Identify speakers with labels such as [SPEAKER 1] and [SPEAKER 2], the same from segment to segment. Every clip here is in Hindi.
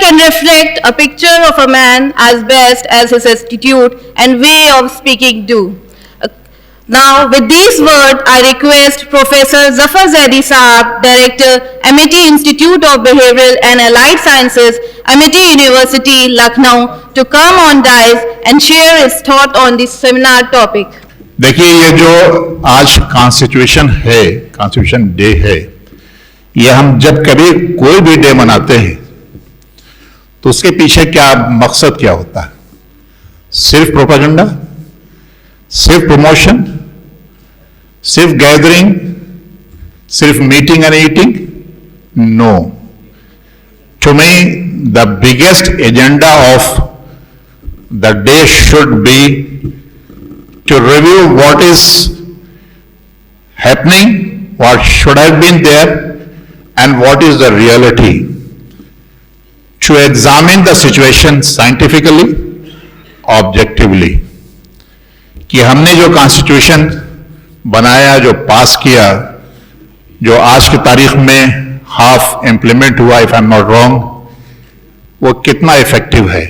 [SPEAKER 1] can reflect a picture of a man as best as his attitude and way of speaking do. Now, with these words, I request Professor Zafar Zaidi Saab, Director, Amity Institute of Behavioral and Allied Sciences, Amity University, Lucknow, to come on dais and share his thought on this seminar topic.
[SPEAKER 2] देखिए, ये जो आज कॉन्स्टिट्यूशन है, कॉन्स्टिट्यूशन डे है, ये हम जब कभी कोई भी डे मनाते हैं तो उसके पीछे क्या मकसद क्या होता है? सिर्फ प्रोपेगेंडा, सिर्फ प्रमोशन, सिर्फ गैदरिंग, सिर्फ meeting and eating? No. To me the biggest agenda of the day should be to review what is happening, what should have been there, and what is the reality. To examine the situation scientifically, objectively. कि हमने जो कॉन्स्टिट्यूशन बनाया, जो पास किया, जो आज की तारीख में हाफ इम्प्लीमेंट हुआ, if I am not wrong, वो कितना इफेक्टिव है?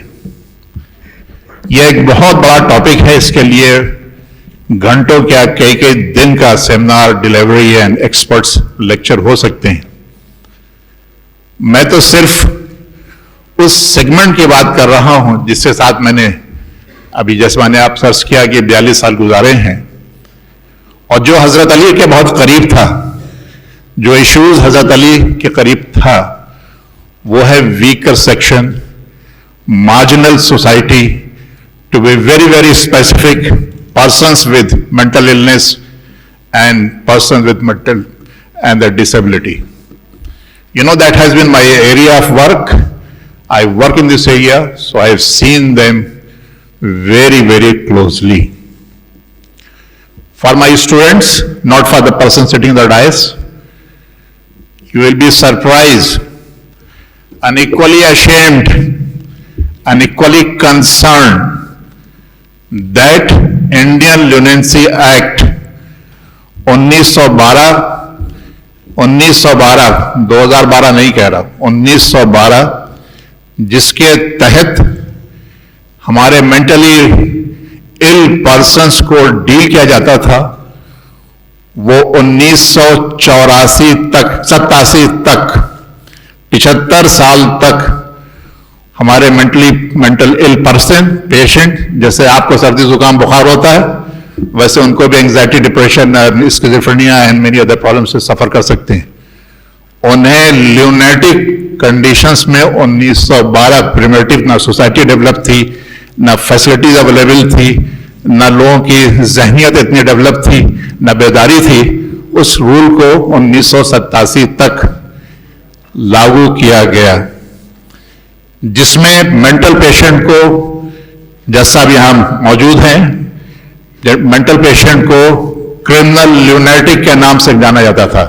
[SPEAKER 2] यह एक बहुत बड़ा टॉपिक है. इसके लिए घंटों क्या कई दिन का seminar, delivery and experts lecture हो सकते हैं. मैं तो सिर्फ उस सेगमेंट की बात कर रहा हूं जिसके साथ मैंने अभी जैसे मैंने आप सर्च किया कि 42 साल गुजारे हैं, और जो हजरत अली के बहुत करीब था, जो इश्यूज हजरत अली के करीब था, वो है weaker section, marginal society, to be very very specific, persons with mental illness and persons with mental and their disability. You know, that has been my area of work. I work in this area, so I have seen them very, very closely. For my students, not for the person sitting in the dais, you will be surprised and equally ashamed and equally concerned that Indian lunacy act 1912 2012 नहीं कह रहा, 1912, जिसके तहत हमारे मेंटली इल पर्सन्स को डील किया जाता था, वो 1984 तक 87 तक 75 साल तक हमारे मेंटल इल पर्सन, पेशेंट, जैसे आपको सर्दी जुकाम बुखार होता है, वैसे उनको भी anxiety, depression, schizophrenia and many other problems से सफर कर सकते हैं. उन्हें ल्यूनेटिक कंडीशंस में 1912 प्रिमेटिव, ना सोसाइटी डेवलप थी, ना फैसिलिटीज अवेलेबल थी, ना लोगों की जहनियत इतनी डेवलप थी, ना बेदारी थी. उस रूल को 1987 तक लागू किया गया, जिसमें मेंटल पेशेंट को, जैसा भी हम मौजूद हैं, मेंटल पेशेंट को क्रिमिनल ल्यूनेटिक के नाम से जाना जाता था.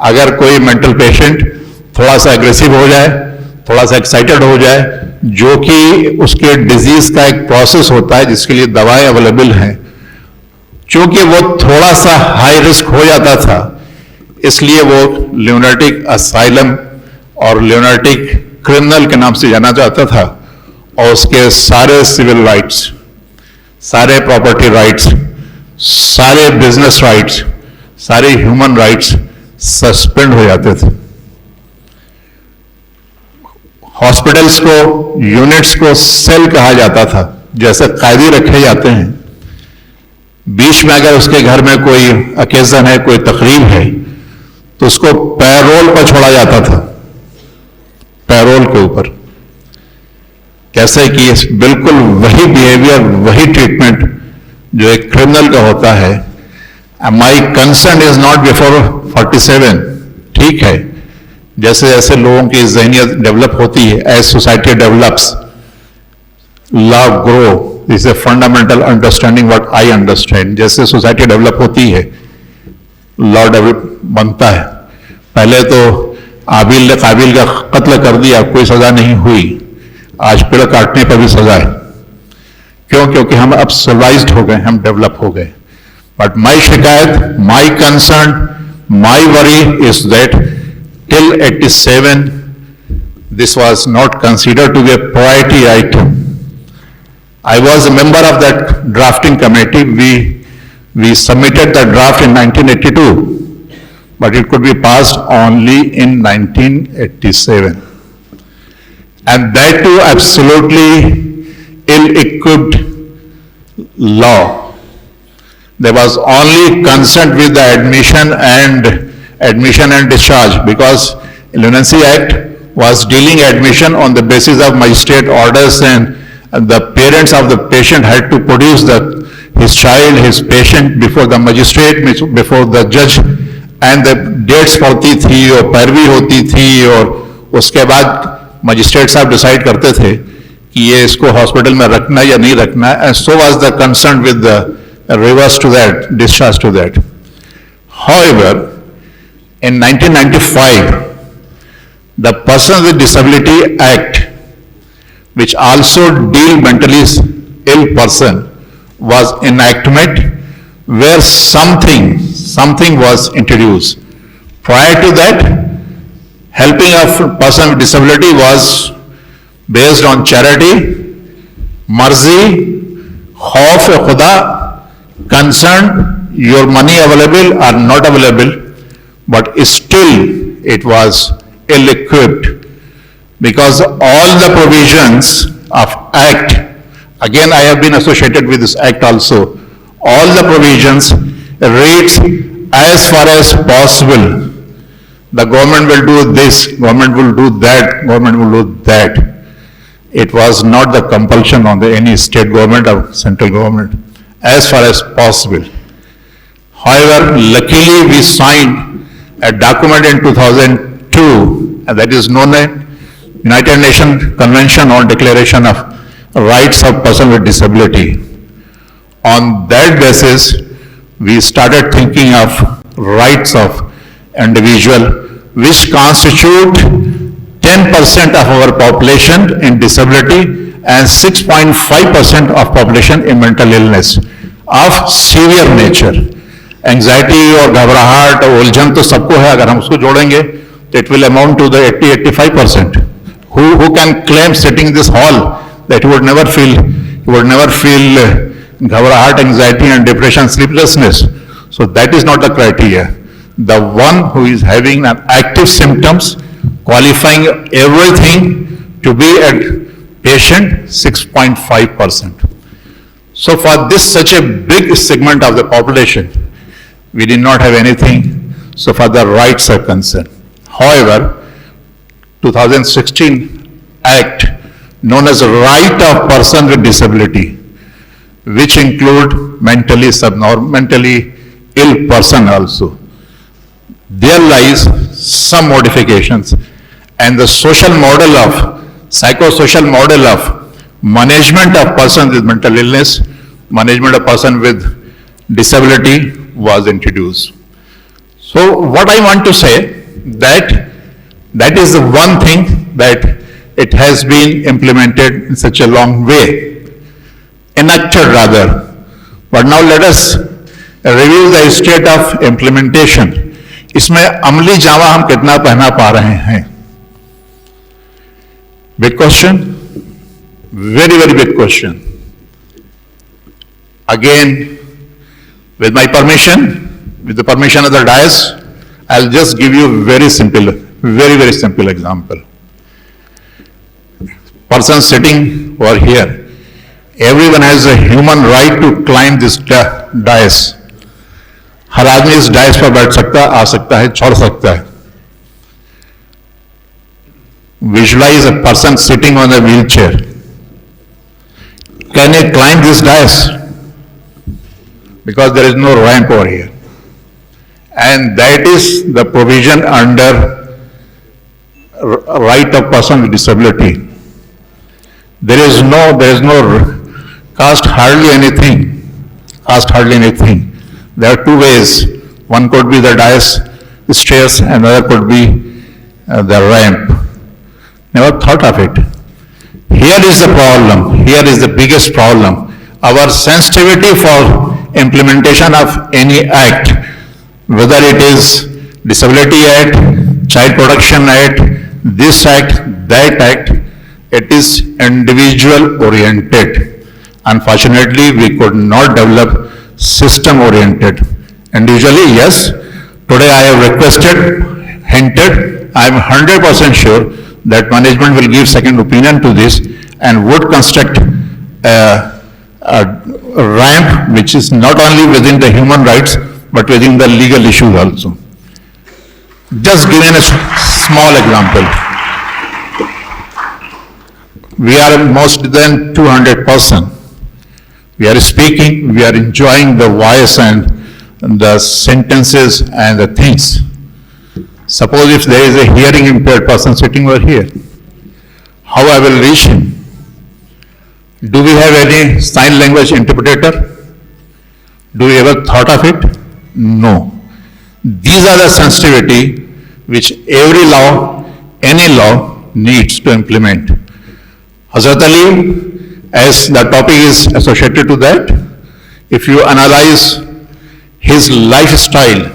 [SPEAKER 2] अगर कोई मेंटल पेशेंट थोड़ा सा एग्रेसिव हो जाए, थोड़ा सा एक्साइटेड हो जाए, जो कि उसके डिजीज का एक प्रोसेस होता है जिसके लिए दवाएं अवेलेबल हैं, चूंकि वो थोड़ा सा हाई रिस्क हो जाता था, इसलिए वो ल्यूनेटिक असाइलम और ल्यूनेटिक क्रिमिनल के नाम से जाना जाता था. और उसके सारे सिविल राइट्स, सारे प्रॉपर्टी राइट्स, सारे बिजनेस राइट्स, सारे ह्यूमन राइट्स सस्पेंड हो जाते थे. हॉस्पिटल्स को, यूनिट्स को सेल कहा जाता था, जैसे कैदी रखे जाते हैं. बीच में अगर उसके घर में कोई ओकेजन है, कोई तकरीब है, तो उसको पैरोल पर छोड़ा जाता था, पैरोल के ऊपर. कैसे कि बिल्कुल वही बिहेवियर, वही ट्रीटमेंट जो एक क्रिमिनल का होता है. My concern is not before 47, ठीक है, जैसे जैसे लोगों की ज़हनियत डेवलप होती है, as society develops, law grow, this a fundamental understanding what I understand. जैसे सोसाइटी डेवलप होती है, लॉ डेवलप बनता है. पहले तो आबिल ने काबिल का कत्ल कर दिया, कोई सजा नहीं हुई, आज पेड़ काटने पर भी सजा है. क्यों? क्योंकि हम अब सिविलाइज्ड हो गए, हम डेवलप हो गए. बट माई शिकायत, my concern, my worry is that till 87 this was not considered to be a priority item. I was a member of that drafting committee. We submitted the draft in 1982, but it could be passed only in 1987. And that too absolutely ill-equipped law. There was only consent with the admission and discharge, because Leniency Act was dealing admission on the basis of magistrate orders, and the parents of the patient had to produce his child, his patient before the magistrate, before the judge, and the dates पड़ती थी और पैरवी होती थी, और उसके बाद मजिस्ट्रेट साहब डिसाइड करते थे कि ये इसको हॉस्पिटल में रखना या नहीं रखना, and so was the concern with the reverse to that, discharge to that. However, in 1995, the Persons with Disability Act, which also deal mentally ill person, was enactment where something was introduced. Prior to that, helping a person with disability was based on charity, mercy, खौफ खुदा, concern, your money available or not available, but still it was ill-equipped, because all the provisions of Act, again I have been associated with this Act also, all the provisions reads as far as possible. The government will do this, government will do that, government will do that. It was not the compulsion on any state government or central government, as far as possible. However, luckily we signed a document in 2002, and that is known as United Nations Convention on Declaration of Rights of Persons with Disability. On that basis, we started thinking of rights of individual, which constitute 10% of our population in disability and 6.5% of population in mental illness of severe nature. Anxiety और घबराहट और उलझन तो सबको है, अगर हम उसको जोड़ेंगे तो it will amount to the 80-85%. Who can claim sitting in this hall that you would never feel घबराहट, anxiety and depression, sleeplessness? So that is not the criteria. The one who is having an active symptoms, qualifying everything to be a patient, 6.5%. So for this such a big segment of the population, we did not have anything so far the rights are concerned. However, 2016 Act known as Right of Person with Disability, which include mentally ill person also. There lies some modifications, and the psychosocial model of management of persons with mental illness, management of person with disability was introduced. So what I want to say, that is the one thing that it has been implemented in such a long way, enacted rather. But now let us review the state of implementation. इसमें अमली जामा हम कितना पहना पा रहे हैं? Big question, very, very big question. Again, with my permission, with the permission of the dais, I'll just give you a very, very simple example. Person sitting over here, everyone has a human right to climb this dais. हर आदमी इस डाइस पर बैठ सकता है, आ सकता है, छोड़ सकता है. Visualize a person sitting on a wheelchair. Can he climb this dais? Because there is no ramp over here. And that is the provision under right of person with disability. There is no cost hardly anything. There are two ways. One could be the dais, stairs, and another could be the ramp. Never thought of it. Here is the problem. Here is the biggest problem. Our sensitivity for implementation of any act, whether it is Disability Act, Child Protection Act, this act, that act, it is individual oriented. Unfortunately, we could not develop system oriented. Individually, yes. Today I have requested, hinted, I am 100% sure that management will give second opinion to this and would construct a ramp which is not only within the human rights but within the legal issues also. Just giving a small example. We are more than 200 persons. We are speaking, we are enjoying the voice and the sentences and the things. Suppose if there is a hearing impaired person sitting over here, how I will reach him? Do we have any sign language interpreter? Do we ever thought of it? No. These are the sensitivity which every law, any law needs to implement. Hazrat Ali, as the topic is associated to that, if you analyze his lifestyle,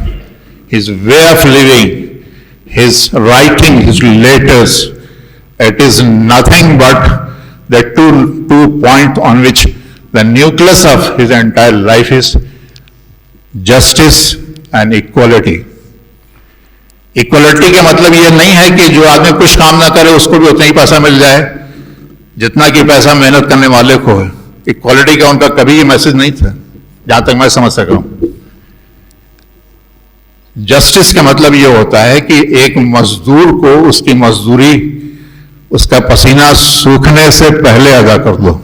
[SPEAKER 2] his way of living, his writing, his letters, it is nothing but the two points on which the nucleus of his entire life is justice and equality. Equality का मतलब ये नहीं है कि जो आदमी कुछ काम ना करे उसको भी उतना ही पैसा मिल जाए जितना कि पैसा मेहनत करने वाले को है. इक्वलिटी का उनका कभी ये मैसेज नहीं था, जहां तक मैं समझ सका हूं. जस्टिस का मतलब ये होता है कि एक मजदूर को उसकी मजदूरी, उसका पसीना सूखने से पहले अदा कर दो.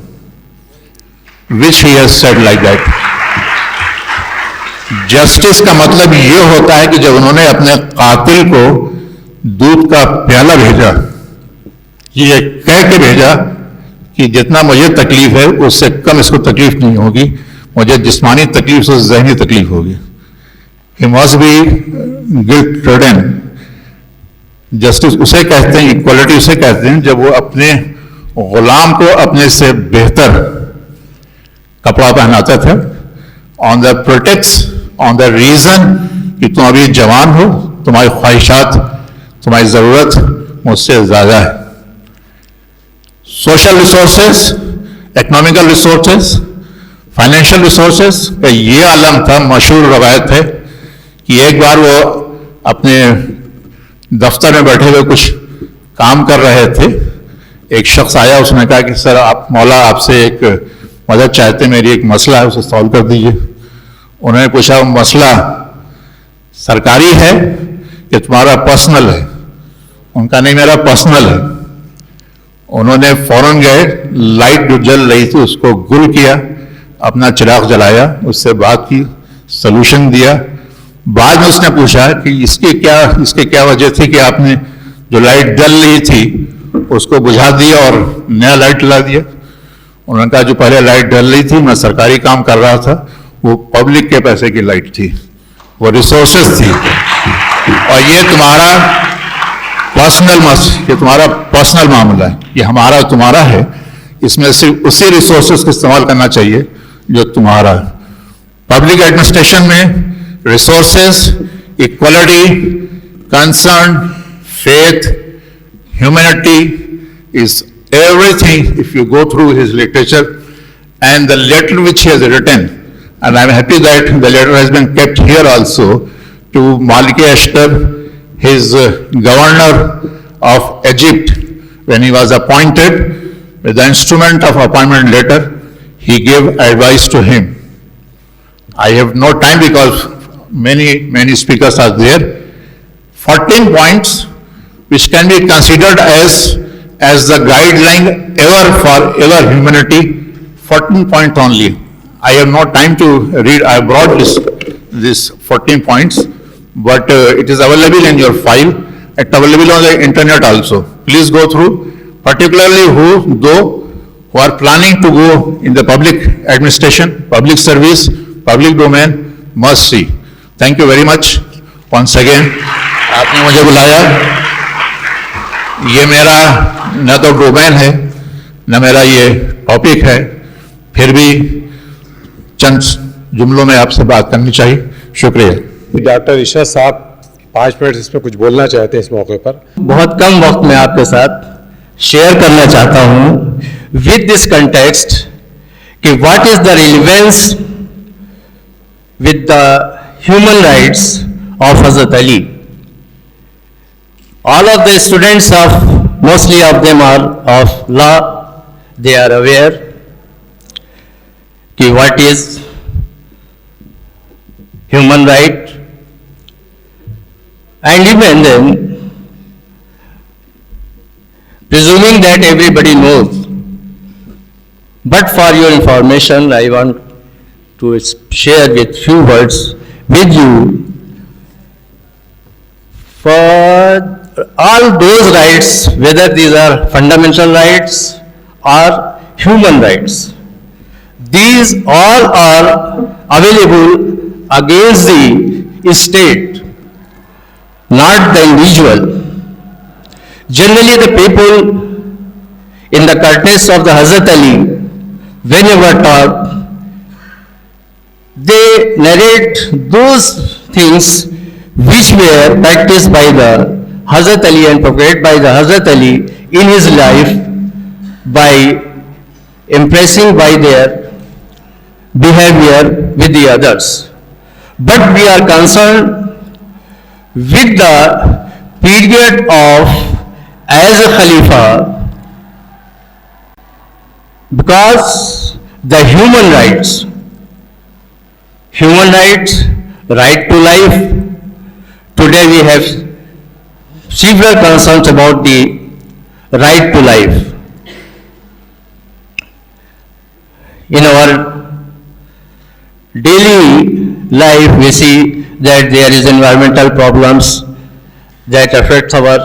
[SPEAKER 2] Which he has said like that. Justice का मतलब ये होता है कि जब उन्होंने अपने कातिल को दूध का प्याला भेजा, ये कह के भेजा कि जितना मुझे तकलीफ है उससे कम इसको तकलीफ नहीं होगी, मुझे जिस्मानी तकलीफ से ज़हनी तकलीफ होगी. He must be guilt ridden. Justice उसे कहते हैं, इक्वालिटी उसे कहते हैं जब वो अपने गुलाम को अपने से बेहतर कपड़ा पहनाता था, on the protects, on the reason कि तुम अभी जवान हो, तुम्हारी ख्वाहिशात, तुम्हारी जरूरत मुझसे ज्यादा है. Social resources, economical resources, financial resources का ये आलम था. मशहूर रवायत है कि एक बार वो अपने दफ्तर में बैठे हुए कुछ काम कर रहे थे. एक शख्स आया, उसने कहा कि सर आप मौला आपसे एक मदद चाहते, मेरी एक मसला है, उसे सॉल्व कर दीजिए. उन्होंने पूछा मसला सरकारी है कि तुम्हारा पर्सनल है? उनका नहीं, मेरा पर्सनल है. उन्होंने फौरन गए, लाइट जो जल रही थी उसको गुल किया, अपना चिराग जलाया, उससे बात की, सोल्यूशन दिया. बाद में उसने पूछा कि इसके क्या वजह थी कि आपने जो लाइट जल रही थी उसको बुझा दिया और नया लाइट ला दिया. उन्होंने कहा जो पहले लाइट जल रही थी, मैं सरकारी काम कर रहा था, वो पब्लिक के पैसे की लाइट थी, वो रिसोर्सेस थी, और ये तुम्हारा पर्सनल मामला है, ये हमारा तुम्हारा है, इसमें सिर्फ उसी रिसोर्सेस को इस्तेमाल करना चाहिए जो तुम्हारा है. पब्लिक एडमिनिस्ट्रेशन में resources, equality, concern, faith, humanity is everything if you go through his literature and the letter which he has written, and I am happy that the letter has been kept here also, to Maliki Ashtar, his governor of Egypt, when he was appointed, with the instrument of appointment letter, he gave advice to him. I have no time because many speakers are there. 14 points which can be considered as the guideline for humanity. 14 points only. I have no time to read. I brought this 14 points, but it is available in your file. It's available on the internet also. Please go through. Particularly who are planning to go in the public administration, public service, public domain, must see. Thank you very much once again. आपने मुझे बुलाया. ये मेरा न तो डोमेन है न मेरा ये टॉपिक है, फिर भी चंद जुमलों में आपसे बात करनी चाहिए. शुक्रिया.
[SPEAKER 3] डॉक्टर इशरत साहब 5 मिनट इस पर कुछ बोलना चाहते हैं इस मौके पर।
[SPEAKER 4] बहुत कम वक्त में आपके साथ शेयर करना चाहता हूं विद दिस कंटेक्स्ट कि what is the relevance with the human rights of Hazrat Ali. All of the students of mostly of them are of law, they are aware कि what is human right, and even then, presuming that everybody knows, but for your information, I want to share with few words with you. For all those rights, whether these are fundamental rights or human rights, these all are available against the state, not the individual. Generally, the people in the context of the Hazrat Ali, whenever taught, they narrate those things which were practiced by the Hazrat Ali and propagated by the Hazrat Ali in his life by impressing by their behavior with the others. But we are concerned with the period of as a Khalifa, because the human rights, right to life, today we have several concerns about the right to life. In our daily life, we see that there is environmental problems that affect our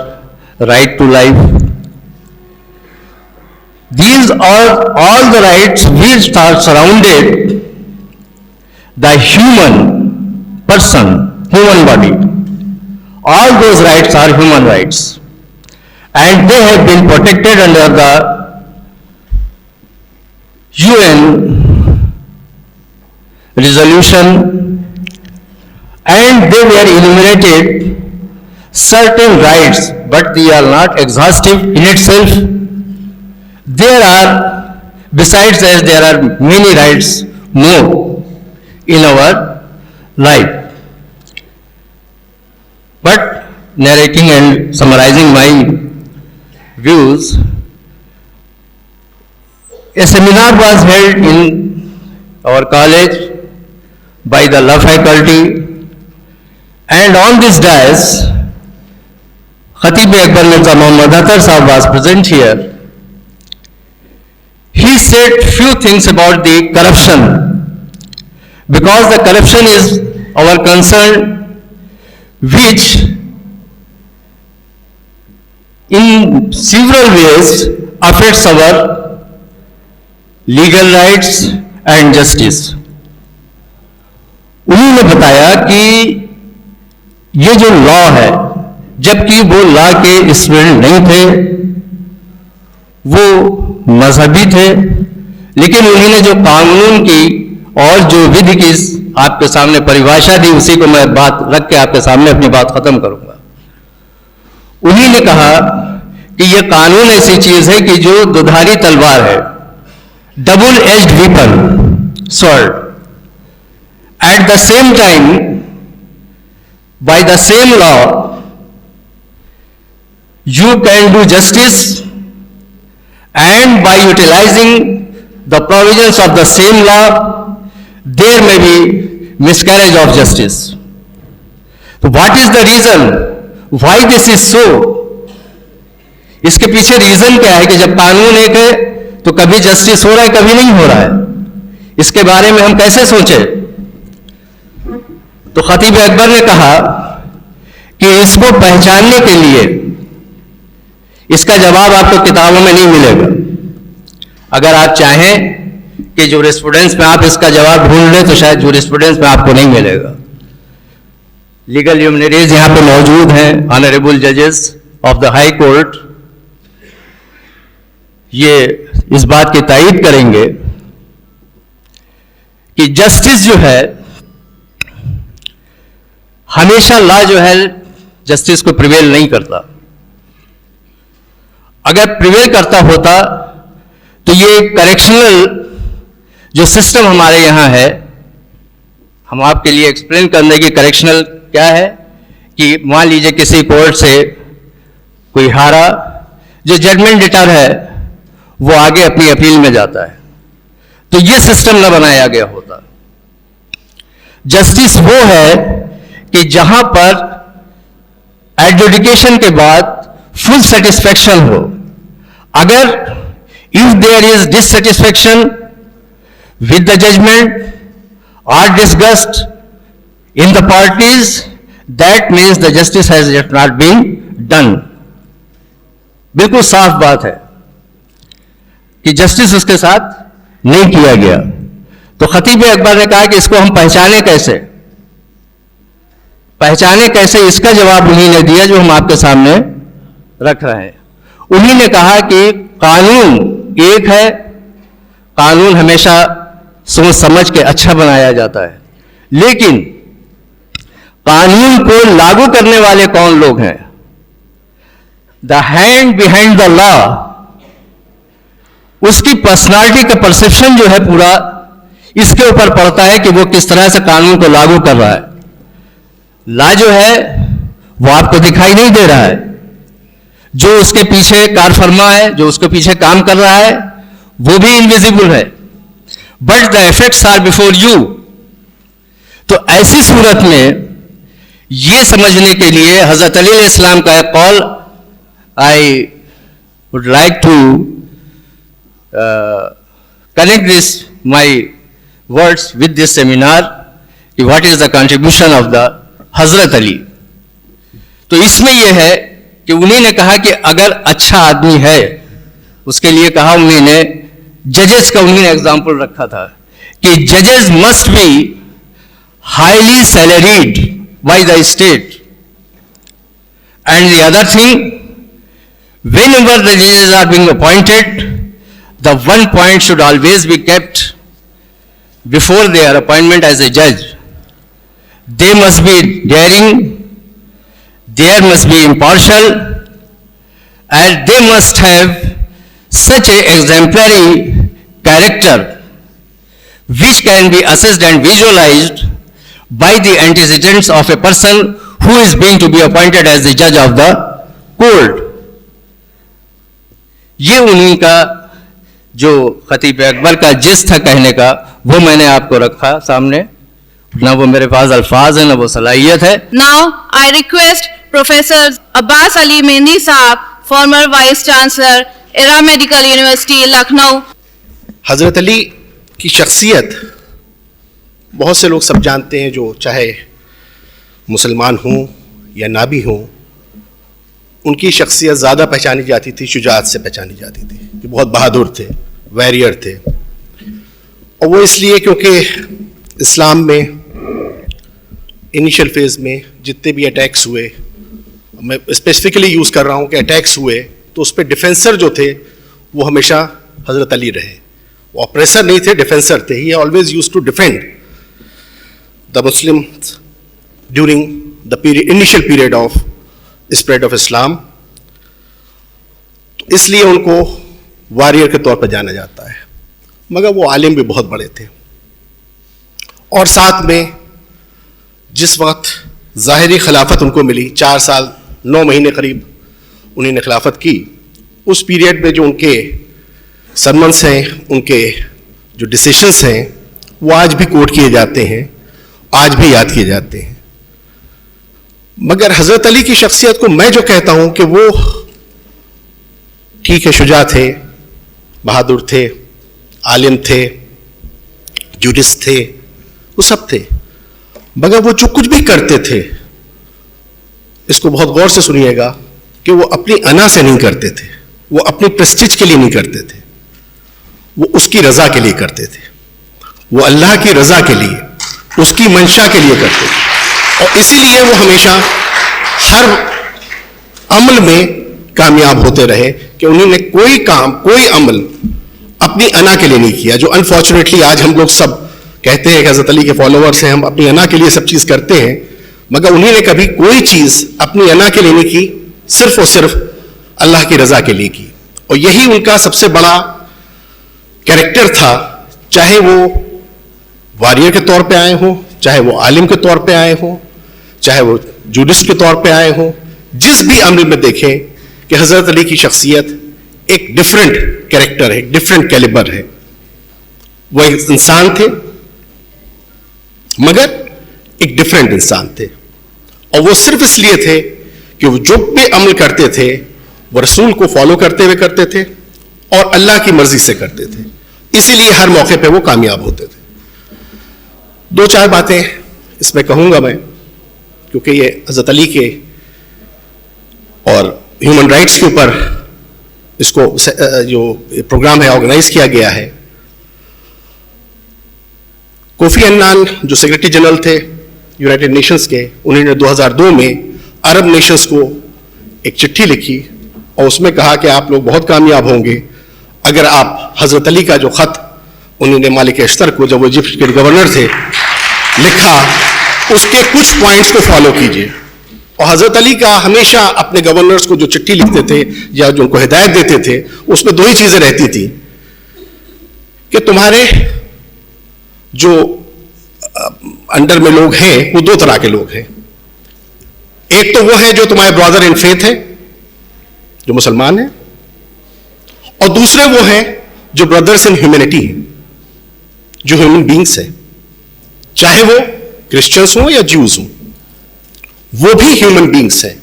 [SPEAKER 4] right to life. These are all the rights which are surrounded the human person, human body. All those rights are human rights, and they have been protected under the UN resolution, and they were enumerated certain rights, but they are not exhaustive in itself. There are, besides as there are many rights more in our life. But narrating and summarizing my views, a seminar was held in our college by the law faculty, and on this dais, Khatib Akbar Mirza Muhammad Atar Sahab was present here. He said few things about the corruption, because the corruption is our concern, which in several ways affects our legal rights and justice. उन्होंने बताया कि ये जो लॉ है, जबकि वो लॉ के स्टूडेंट नहीं थे, वो मजहबी थे, लेकिन उन्होंने जो कानून की और जो विधि की आपके सामने परिभाषा दी, उसी को मैं बात रख के आपके सामने अपनी बात खत्म करूंगा। उन्होंने कहा कि ये कानून ऐसी चीज है कि जो दुधारी तलवार है, double edged weapon, sword. At the same time, by the same law, you can do justice, and by utilizing the provisions of the same law, there may be miscarriage of justice. So what is the reason why this is so? इसके पीछे रीजन क्या है कि जब कानून एक है तो कभी जस्टिस हो रहा है, कभी नहीं हो रहा है। इसके बारे में हम कैसे सोचें? तो खतीब अकबर ने कहा कि इसको पहचानने के लिए इसका जवाब आपको किताबों में नहीं मिलेगा। अगर आप चाहें कि जूरिस्प्रूडेंस में आप इसका जवाब ढूंढ लें तो शायद जूरिस्प्रूडेंस में आपको नहीं मिलेगा। लीगल ल्यूमिनरीज यहां पे मौजूद हैं, ऑनरेबल जजेस ऑफ द हाई कोर्ट, ये इस बात की तायीद करेंगे कि जस्टिस जो है, हमेशा लॉ जो है जस्टिस को प्रिवेल नहीं करता। अगर प्रिवेल करता होता तो ये करेक्शनल जो सिस्टम हमारे यहाँ है, हम आपके लिए एक्सप्लेन करने की, करेक्शनल क्या है कि मान लीजिए किसी कोर्ट से कोई हारा, जो जजमेंट डिटर है वो आगे अपनी अपील में जाता है, तो ये सिस्टम न बनाया गया होता। जस्टिस वो है कि जहां पर एडजुडिकेशन के बाद फुल सेटिस्फैक्शन हो। अगर if there is dissatisfaction with the judgement or disgust in the parties, that means the justice has yet not been done. बिल्कुल साफ बात है कि जस्टिस उसके साथ नहीं किया गया। तो खतीब अकबर ने कहा कि इसको हम पहचाने कैसे, इसका जवाब उन्हीं ने दिया जो हम आपके सामने रख रहे हैं। उन्हीं ने कहा कि कानून एक है, कानून हमेशा सोच समझ के अच्छा बनाया जाता है, लेकिन कानून को लागू करने वाले कौन लोग हैं? The hand behind the law, उसकी पर्सनालिटी का परसेप्शन जो है पूरा इसके ऊपर पड़ता है कि वो किस तरह से कानून को लागू कर रहा है। लॉ जो है वो आपको दिखाई नहीं दे रहा है, जो उसके पीछे कारफरमा है, जो उसके पीछे काम कर रहा है, वो भी इनविजिबल है, but the effects are before you. तो ऐसी सूरत में ये समझने के लिए हजरत अली अलैहिस्सलाम का एक call I would like to connect this my words with this seminar कि what is the contribution of the Hazrat Ali. तो इसमें यह है कि उन्हीं ने कहा कि अगर अच्छा आदमी है, उसके लिए कहा उन्हीं ने, जजेस का उन्हीं ने एग्जाम्पल रखा था कि जजेस must be highly salaried by the state, and the other thing, whenever the जजेस are being appointed, the one point should always be kept before their appointment as a जज, they must be daring, there must be impartial, and they must have such a exemplary character which can be assessed and visualized by the antecedents of a person who is being to be appointed as the judge of the court. ये उन्हीं का जो खतीब अकबर का जिस था कहने का, वो मैंने आपको रखा सामने। ना वो मेरे पास अल्फाज है, ना वो सलाहियत है।
[SPEAKER 1] Now I request Professor Abbas Ali Mehndi Saab, former Vice Chancellor, Era Medical University, Lucknow.
[SPEAKER 5] हज़रत अली की शख्सियत बहुत से लोग सब जानते हैं, जो चाहे मुसलमान हों या ना भी हों, उनकी शख्सियत ज़्यादा पहचानी जाती थी, शुजाअत से पहचानी जाती थी कि बहुत बहादुर थे, वैरियर थे। और वो इसलिए क्योंकि इस्लाम में इनिशियल फेज़ में जितने भी अटैक्स हुए, मैं स्पेसिफिकली यूज़ कर रहा हूँ कि अटैक्स हुए, तो उस पर डिफेंसर जो थे वो हमेशा हज़रत अली रहे। वो ऑपरेसर नहीं थे, डिफेंसर थे। He always use to defend the Muslim during the initial period of spread of Islam. तो इसलिए उनको वॉरियर के तौर पर जाना जाता है, मगर वो आलिम भी बहुत बड़े थे। और साथ में जिस वक्त ज़ाहिरी खिलाफत उनको मिली, 4 साल 9 महीने करीब उन्होंने खिलाफत की, उस पीरियड में जो उनके सरमन्स हैं, उनके जो डिसीशंस हैं, वो आज भी कोट किए जाते हैं, आज भी याद किए जाते हैं। मगर हज़रत अली की शख्सियत को मैं जो कहता हूँ कि वो ठीक है, शुजा थे, बहादुर थे, आलिम थे, जुरिस्ट थे, वो सब थे, मगर वो जो कुछ भी करते थे, इसको बहुत गौर से सुनिएगा, कि वो अपनी अना से नहीं करते थे, वो अपनी प्रेस्टीज के लिए नहीं करते थे, वो उसकी रजा के लिए करते थे, वो अल्लाह की रजा के लिए, उसकी मंशा के लिए करते थे। और इसीलिए वो हमेशा हर अमल में कामयाब होते रहे कि उन्होंने कोई काम, कोई अमल अपनी अना के लिए नहीं किया। जो अनफॉर्चुनेटली आज हम लोग सब कहते हैं कि हज़रत अली के फॉलोअर्स हैं, हम अपनी अना के लिए सब चीज़ करते हैं, मगर उन्होंने कभी कोई चीज अपनी अना के लिए नहीं की, सिर्फ और सिर्फ अल्लाह की रजा के लिए की। और यही उनका सबसे बड़ा कैरेक्टर था, चाहे वो वॉरियर के तौर पे आए हों, चाहे वो आलिम के तौर पे आए हों, चाहे वो जूडिस्ट के तौर पे आए हों। जिस भी अमल में देखें कि हजरत अली की शख्सियत एक डिफरेंट कैरेक्टर है, एक डिफरेंट कैलिबर है। वो एक इंसान थे, मगर एक डिफरेंट इंसान थे। और वो सिर्फ इसलिए थे कि वो जो भी अमल करते थे वो रसूल को फॉलो करते हुए करते थे और अल्लाह की मर्जी से करते थे, इसीलिए हर मौके पे वो कामयाब होते थे। दो चार बातें इसमें कहूंगा मैं, क्योंकि ये हजरत अली के और ह्यूमन राइट्स के ऊपर इसको जो प्रोग्राम है ऑर्गेनाइज किया गया है। कोफी अन्नान जो सेक्रेटरी जनरल थे यूनाइटेड नेशंस के, उन्होंने 2002 में अरब नेशंस को एक चिट्ठी लिखी और उसमें कहा कि आप लोग बहुत कामयाब होंगे अगर आप हजरत अली का जो खत उन्होंने मालिक अश्तर को, जब वो इजिप्ट के गवर्नर थे, लिखा, उसके कुछ पॉइंट्स को फॉलो कीजिए। और हजरत अली का हमेशा अपने गवर्नर्स को जो चिट्ठी लिखते थे या जो उनको हिदायत देते थे, उसमें दो ही चीजें रहती थी कि तुम्हारे जो अंडर में लोग हैं वो दो तरह के लोग हैं। एक तो वो है जो तुम्हारे ब्रदर इन फेथ है, जो मुसलमान है, और दूसरे वो हैं जो ब्रदर्स इन ह्यूमैनिटी हैं, जो ह्यूमन बींग्स है, चाहे वो क्रिश्चियंस हो या ज्यूज हो, वो भी ह्यूमन बींग्स हैं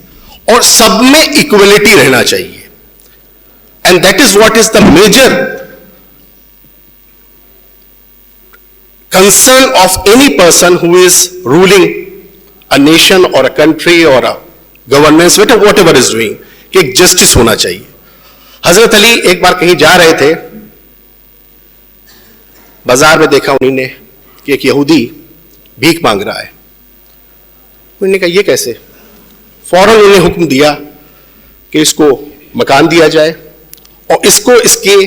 [SPEAKER 5] और सब में इक्वलिटी रहना चाहिए। And that is what is the major concern of any person who is ruling a nation or a country or a governance, whatever is doing, कि एक जस्टिस होना चाहिए। हजरत अली एक बार कहीं जा रहे थे, बाजार में देखा उन्होंने कि एक यहूदी भीख मांग रहा है। उन्होंने कहा ये कैसे? फौरन उन्होंने हुक्म दिया कि इसको मकान दिया जाए और इसको इसके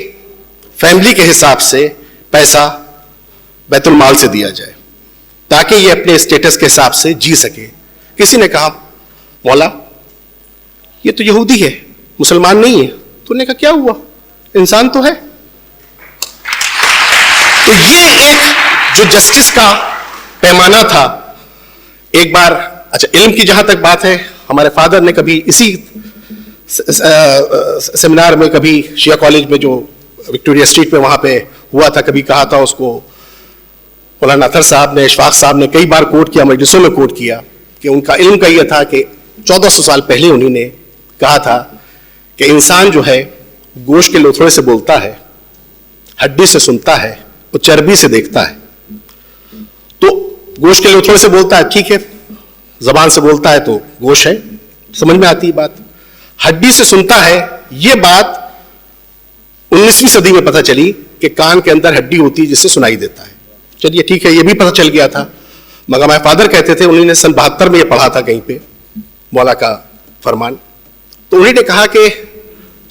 [SPEAKER 5] फैमिली के हिसाब से पैसा बैतुल माल से दिया जाए ताकि ये अपने स्टेटस के हिसाब से जी सके। किसी ने कहा मौला ये तो यहूदी है, मुसलमान नहीं है। तो उन्होंने कहा क्या हुआ, इंसान तो है। तो ये एक जो जस्टिस का पैमाना था। एक बार, अच्छा, इल्म की जहां तक बात है, हमारे फादर ने कभी इसी सेमिनार में, कभी शिया कॉलेज में जो विक्टोरिया स्ट्रीट पे वहां पे हुआ था, कभी कहा था उसको मौलाना अतर साहब ने, इशफाक साहब ने कई बार कोट किया, मजलिसों में कोट किया कि उनका इल्म का यह था कि 1400 साल पहले उन्होंने कहा था कि इंसान जो है गोश्त के लोथड़े से बोलता है, हड्डी से सुनता है और चर्बी से देखता है। तो गोश्त के लोथड़े से बोलता है, ठीक है, जबान से बोलता है तो गोश्त है, समझ में आती है बात। हड्डी से सुनता है, यह बात 19वीं सदी में पता चली कि कान के अंदर हड्डी होती है जिससे सुनाई देता है। चलिए ठीक है, ये भी पता चल गया था, मगर हमारे फादर कहते थे, उन्होंने सन 72 में ये पढ़ा था कहीं पे मौला का फरमान। तो उन्होंने कहा कि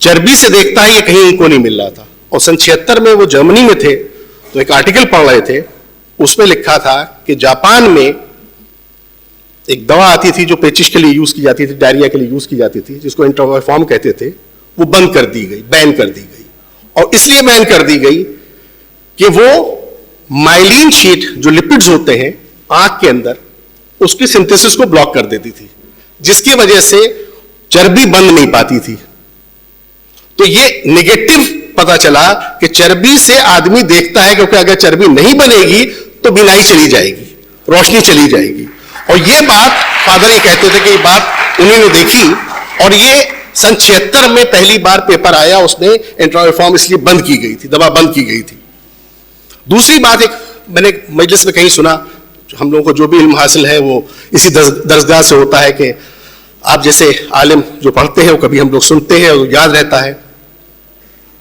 [SPEAKER 5] चर्बी से देखता है, ये कहीं उनको नहीं मिल रहा था। और सन 76 में वो जर्मनी में थे तो एक आर्टिकल पढ़ रहे थे, उसमें लिखा था कि जापान में एक दवा आती थी जो पेचिश के लिए यूज की जाती थी, डायरिया के लिए यूज की जाती थी, जिसको इंट्राफॉर्म कहते थे, वो बंद कर दी गई, बैन कर दी गई। और इसलिए बैन कर दी गई कि वो माइलिन शीट जो लिपिड्स होते हैं आंख के अंदर, उसकी सिंथेसिस को ब्लॉक कर देती थी, जिसकी वजह से चर्बी बंद नहीं पाती थी। तो ये नेगेटिव पता चला कि चर्बी से आदमी देखता है, क्योंकि अगर चर्बी नहीं बनेगी तो बीनाई चली जाएगी, रोशनी चली जाएगी। और ये बात फादर ये कहते थे कि ये बात उन्होंने देखी और ये सन 76 में पहली बार पेपर आया, उसने इंट्राफॉर्म इसलिए बंद की गई थी, दवा बंद की गई थी। दूसरी बात, एक मैंने मजलिस में कहीं सुना, हम लोगों को जो भी इल्म हासिल है वो इसी दरसगाह से होता है कि आप जैसे आलिम जो पढ़ते हैं वो कभी हम लोग सुनते हैं और याद रहता है।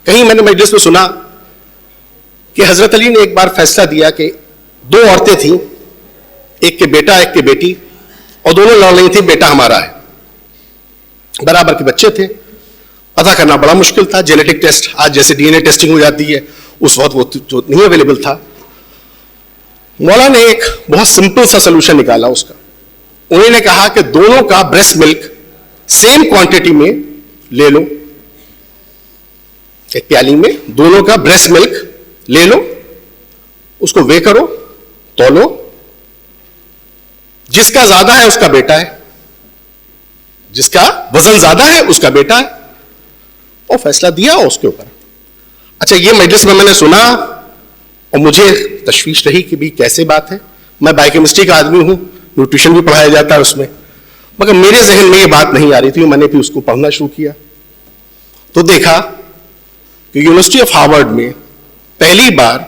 [SPEAKER 5] कहीं मैंने मजलिस में सुना कि हजरत अली ने एक बार फैसला दिया कि दो औरतें थीं, एक के बेटा एक के बेटी, और दोनों लड़ रही थी बेटा हमारा है, बराबर के बच्चे थे। पता करना बड़ा मुश्किल था, जेनेटिक टेस्ट आज जैसे डीएनए टेस्टिंग हो जाती है, उस वक्त वो जो नहीं अवेलेबल था। मौला ने एक बहुत सिंपल सा सलूशन निकाला उसका उन्होंने कहा कि दोनों का ब्रेस्ट मिल्क सेम क्वांटिटी में ले लो, एक प्याली में दोनों का ब्रेस्ट मिल्क ले लो, उसको वे करो, तौलो, जिसका ज्यादा है उसका बेटा है, जिसका वजन ज्यादा है उसका बेटा है, और फैसला दिया उसके ऊपर। अच्छा, ये मजलिस में मैंने सुना और मुझे तशवीश रही कि भी कैसे बात है। मैं बायोकेमिस्ट्री का आदमी हूं, न्यूट्रिशन भी पढ़ाया जाता है उसमें, मगर मेरे जहन में ये बात नहीं आ रही थी। मैंने भी उसको पढ़ना शुरू किया तो देखा कि यूनिवर्सिटी ऑफ हार्वर्ड में पहली बार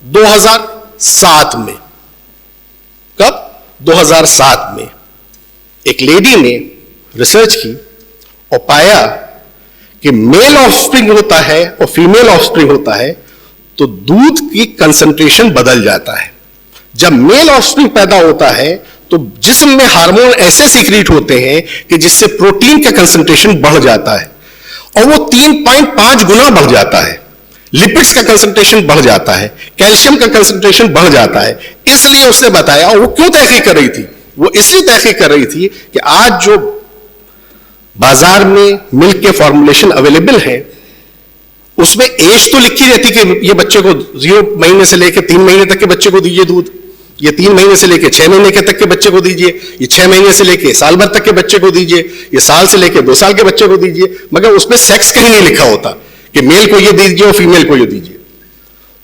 [SPEAKER 5] 2007 में, कब? 2007 में एक लेडी ने रिसर्च की और पाया कि मेल ऑफस्प्रिंग होता है और फीमेल ऑफस्प्रिंग होता है तो दूध की कंसंट्रेशन बदल जाता है। जब मेल ऑफस्प्रिंग पैदा होता है तो जिस्म में हार्मोन ऐसे सीक्रेट होते हैं कि जिससे प्रोटीन का कंसंट्रेशन बढ़ जाता है और वो 3.5 गुना बढ़ जाता है। लिपिड्स का कंसंट्रेशन बढ़ जाता है, कैल्शियम का कंसंट्रेशन बढ़ जाता है। इसलिए उसने बताया, और वो क्यों तहकीक कर रही थी? वो इसलिए तहकीक कर रही थी कि आज जो बाजार में मिल्क के फॉर्मुलेशन अवेलेबल हैं उसमें एज तो लिखी रहती कि ये बच्चे को 0 महीने से लेकर 3 महीने तक के बच्चे को दीजिए दूध, ये 3 महीने से लेकर 6 महीने के तक के बच्चे को दीजिए, ये 6 महीने से लेकर साल भर तक के बच्चे को दीजिए, ये साल से लेकर 2 साल के बच्चे को दीजिए, मगर उसमें सेक्स कहीं नहीं लिखा होता कि मेल को ये दीजिए और फीमेल को ये दीजिए।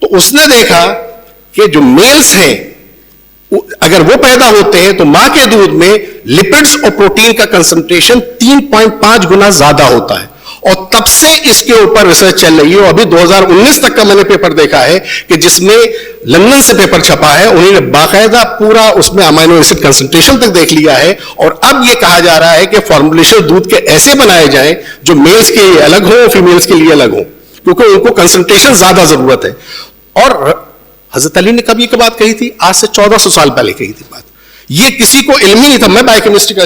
[SPEAKER 5] तो उसने देखा कि जो मेल्स हैं अगर वो पैदा होते हैं तो मां के दूध में लिपिड्स और प्रोटीन का कंसंट्रेशन 3.5 गुना ज्यादा होता है। और तब से इसके ऊपर रिसर्च चल रही है और अभी 2019 तक का मैंने पेपर देखा है कि जिसमें लंदन से पेपर छपा है, उन्होंने बाकायदा पूरा उसमें अमाइनो एसिड कंसंट्रेशन तक देख लिया है। और अब यह कहा जा रहा है कि फॉर्मुलेशन दूध के ऐसे बनाए जाएं जो मेल्स के लिए अलग हो, फीमेल्स के लिए अलग हो, क्योंकि उनको कंसंट्रेशन ज्यादा जरूरत है। और हजरत अली ने कब ये बात कही थी? आज से 1400 साल पहले कही थी बात। ये किसी को इल्म ही नहीं था। मैं बायोकेमिस्ट्री का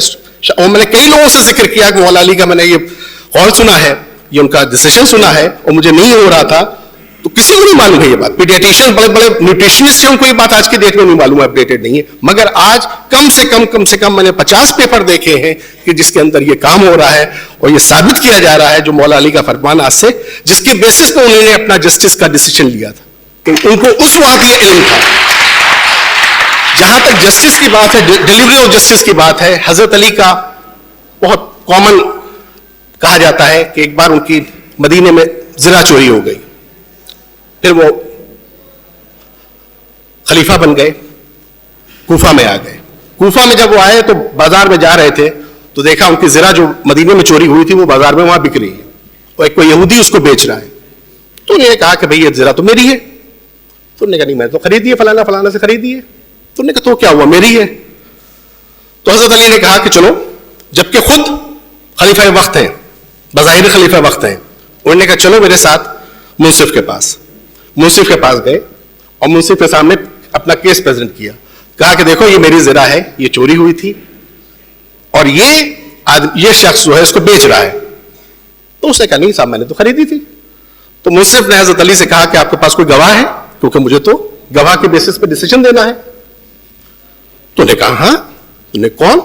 [SPEAKER 5] और मैंने कई लोगों से जिक्र किया कि मौला अली का मैंने ये कॉल सुना है, ये उनका डिसीजन सुना है और मुझे नहीं हो रहा था, तो किसी को नहीं मालूम है ये बात। पीडियाट्रिशियन, बड़े बड़े न्यूट्रिशनिस्ट हैं, उनको ये बात आज के डेट में नहीं मालूम है, अपडेटेड नहीं है। मगर आज कम से कम मैंने 50 पेपर देखे हैं कि जिसके अंदर ये काम हो रहा है और ये साबित किया जा रहा है जो मौला अली का फरमान आज से, जिसके बेसिस पर उन्होंने अपना जस्टिस का डिसीजन लिया था। उनको उस वक्त ये इल्म था। जहां तक जस्टिस की बात है, डिलीवरी ऑफ जस्टिस की बात है, हजरत अली का बहुत कॉमन कहा जाता है कि एक बार उनकी मदीने में जिना चोरी हो गई, फिर वो खलीफा बन गए, कूफा में आ गए। कूफा में जब वो आए तो बाजार में जा रहे थे तो देखा उनकी जिना जो मदीने में चोरी हुई थी वो बाजार में वहां बिक रही है और एक कोई यहूदी उसको बेच रहा है। तो उन्होंने कहा कि भाई ये जिना तो मेरी है। तो उन्होंने कहा नहीं, मैं तो खरीदी है, फलाना फलाना से खरीदी है। तो उन्होंने कहा तो क्या हुआ, मेरी है। तो हजरत अली ने कहा कि चलो, जबकि खुद खलीफा वक्त हैं, बज़ाहिर खलीफा वक्त हैं, उन्होंने कहा चलो मेरे साथ मुंसिफ के पास। मुंसिफ के पास गए और मुंसिफ के सामने अपना केस प्रेजेंट किया। कहा कि देखो ये मेरी ज़रा है, ये चोरी हुई थी और ये शख्स जो है इसको बेच रहा है। तो उसने कहा नहीं साहब, मैंने तो खरीदी थी। तो मुंसिफ ने हजरत अली से कहा कि आपके पास कोई गवाह है, क्योंकि मुझे तो गवाह के बेसिस पे डिसीजन देना है। तो उन्होंने कहा हाँ। उन्हें कौन?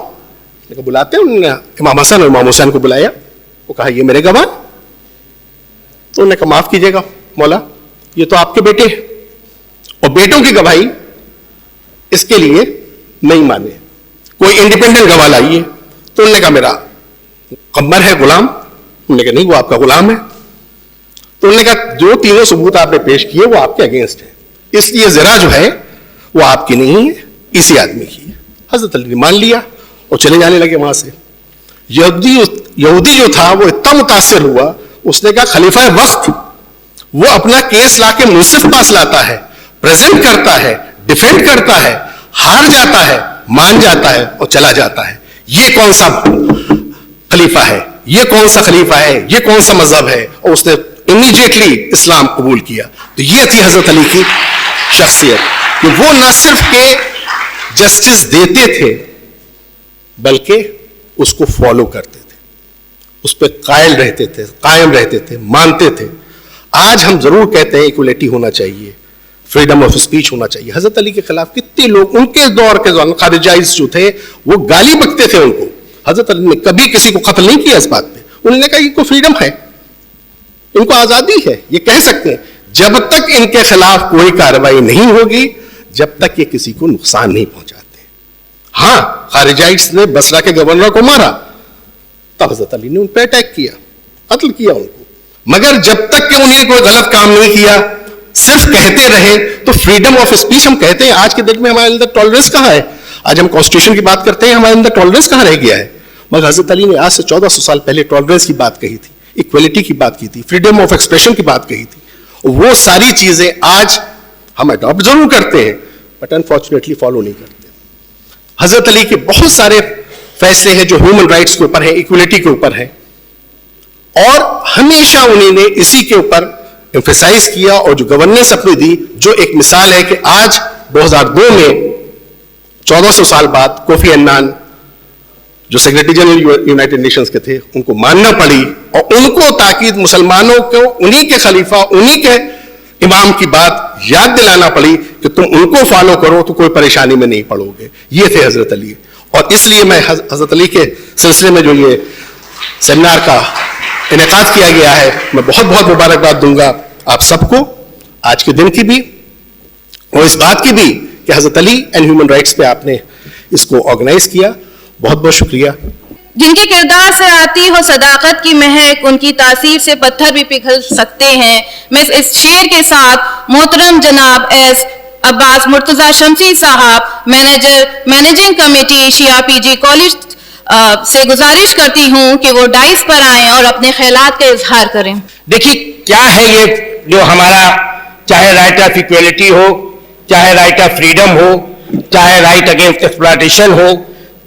[SPEAKER 5] बुलाते हैं। उन्होंने इमाम हसन और इमाम हुसैन को बुलाया। वो कहा ये मेरे गवाह। तो उन्होंने कहा माफ कीजिएगा मौला, ये तो आपके बेटे और बेटों की गवाही इसके लिए नहीं माने, कोई इंडिपेंडेंट गवाह लाइए। तो उन्होंने कहा मेरा कम्बर है, गुलाम। उन्होंने कहा नहीं, वो आपका गुलाम है। तो उन्होंने कहा जो तीनों सबूत आपने पेश किए वो आपके अगेंस्ट है, इसलिए जरा जो है वो आपकी नहीं है, इसी आदमी की है। हजरत अली ने मान लिया और चले जाने लगे वहां से। यहूदी जो था वो इतना मुतासिर हुआ, उसने कहा खलीफा वक्त वो अपना केस लाके मुंसिफ पास लाता है, प्रेजेंट करता है, डिफेंड करता है, हार जाता है, मान जाता है और चला जाता है। ये कौन सा खलीफा है, ये कौन सा खलीफा है, ये कौन सा मजहब है? और उसने इमीडिएटली इस्लाम कबूल किया। तो ये थी हजरत अली की शख्सियत कि वो न सिर्फ के जस्टिस देते थे बल्कि उसको फॉलो करते थे, उस पर कायल रहते थे, कायम रहते थे, मानते थे। आज हम जरूर कहते हैं इक्वलिटी होना चाहिए, फ्रीडम ऑफ स्पीच होना चाहिए। हजरत अली के खिलाफ कितने लोग उनके दौर के दौरान खारिजाइज जो थे वो गाली बकते थे उनको। हजरत अली ने कभी किसी को कत्ल नहीं किया इस बात पे। उन्होंने कहा इनको फ्रीडम है, इनको आजादी है, ये कह सकते हैं। जब तक इनके खिलाफ कोई कार्रवाई नहीं होगी, जब तक ये किसी को नुकसान नहीं पहुंचाते। हां, खारिजाइट्स ने बसरा के गवर्नर को मारा, तब हजरत अली ने उन पर अटैक किया, कत्ल किया उनको। मगर जब तक कि उन्हें कोई गलत काम नहीं किया, सिर्फ कहते रहे, तो फ्रीडम ऑफ स्पीच हम कहते हैं। आज के दिन में हमारे अंदर टॉलरेंस कहां है? आज हम कॉन्स्टिट्यूशन की बात करते हैं, हमारे अंदर टॉलरेंस कहां रह गया है? मगर हजरत अली ने आज से 1400 साल पहले टॉलरेंस की बात कही थी, इक्वलिटी की बात की थी, फ्रीडम ऑफ एक्सप्रेशन की बात कही थी। वो सारी चीजें आज हम अडॉप्ट जरूर करते हैं, बट अनफॉर्चुनेटली फॉलो नहीं करते। हजरत अली के बहुत सारे फैसले हैं जो ह्यूमन राइट्स के ऊपर है, इक्वलिटी के ऊपर है, और हमेशा उन्होंने इसी के ऊपर एम्फेसाइज किया और जो गवर्नेंस अपनी दी, जो एक मिसाल है कि आज 2002 में 1400 साल बाद कोफी अन्नान जो सेक्रेटरी जनरल यूनाइटेड नेशंस के थे, उनको मानना पड़ी, और उनको ताकीद मुसलमानों को उन्हीं के खलीफा, उन्हीं के इमाम की बात याद दिलाना पड़ी कि तुम उनको फॉलो करो तो कोई परेशानी में नहीं पड़ोगे। ये थे हजरत अली। और इसलिए मैं हजरत अली के सिलसिले में जो ये सेमिनार का इनेकाद किया गया है, मैं बहुत बहुत मुबारकबाद दूंगा आप सबको, आज के दिन की भी और इस बात की भी कि हजरत अली एंड ह्यूमन राइट्स पे आपने इसको ऑर्गेनाइज किया। बहुत बहुत शुक्रिया।
[SPEAKER 1] जिनके किरदार से आती हो सदाकत की महक, उनकी तासीर से पत्थर भी पिघल सकते हैं। मैं इस शेर के साथ मोहतरम जनाब एस अब्बास मुर्तजा शमसी साहब, मैनेजिंग कमेटी शिया पीजी कॉलेज से गुजारिश करती हूं कि वो डाइस पर आएं और अपने ख्यालात का इजहार करें।
[SPEAKER 6] देखिए क्या है ये जो हमारा, चाहे राइट ऑफ इक्वलिटी हो, चाहे राइट ऑफ फ्रीडम हो, चाहे राइट अगेंस्ट एक्सप्लॉयटेशन हो,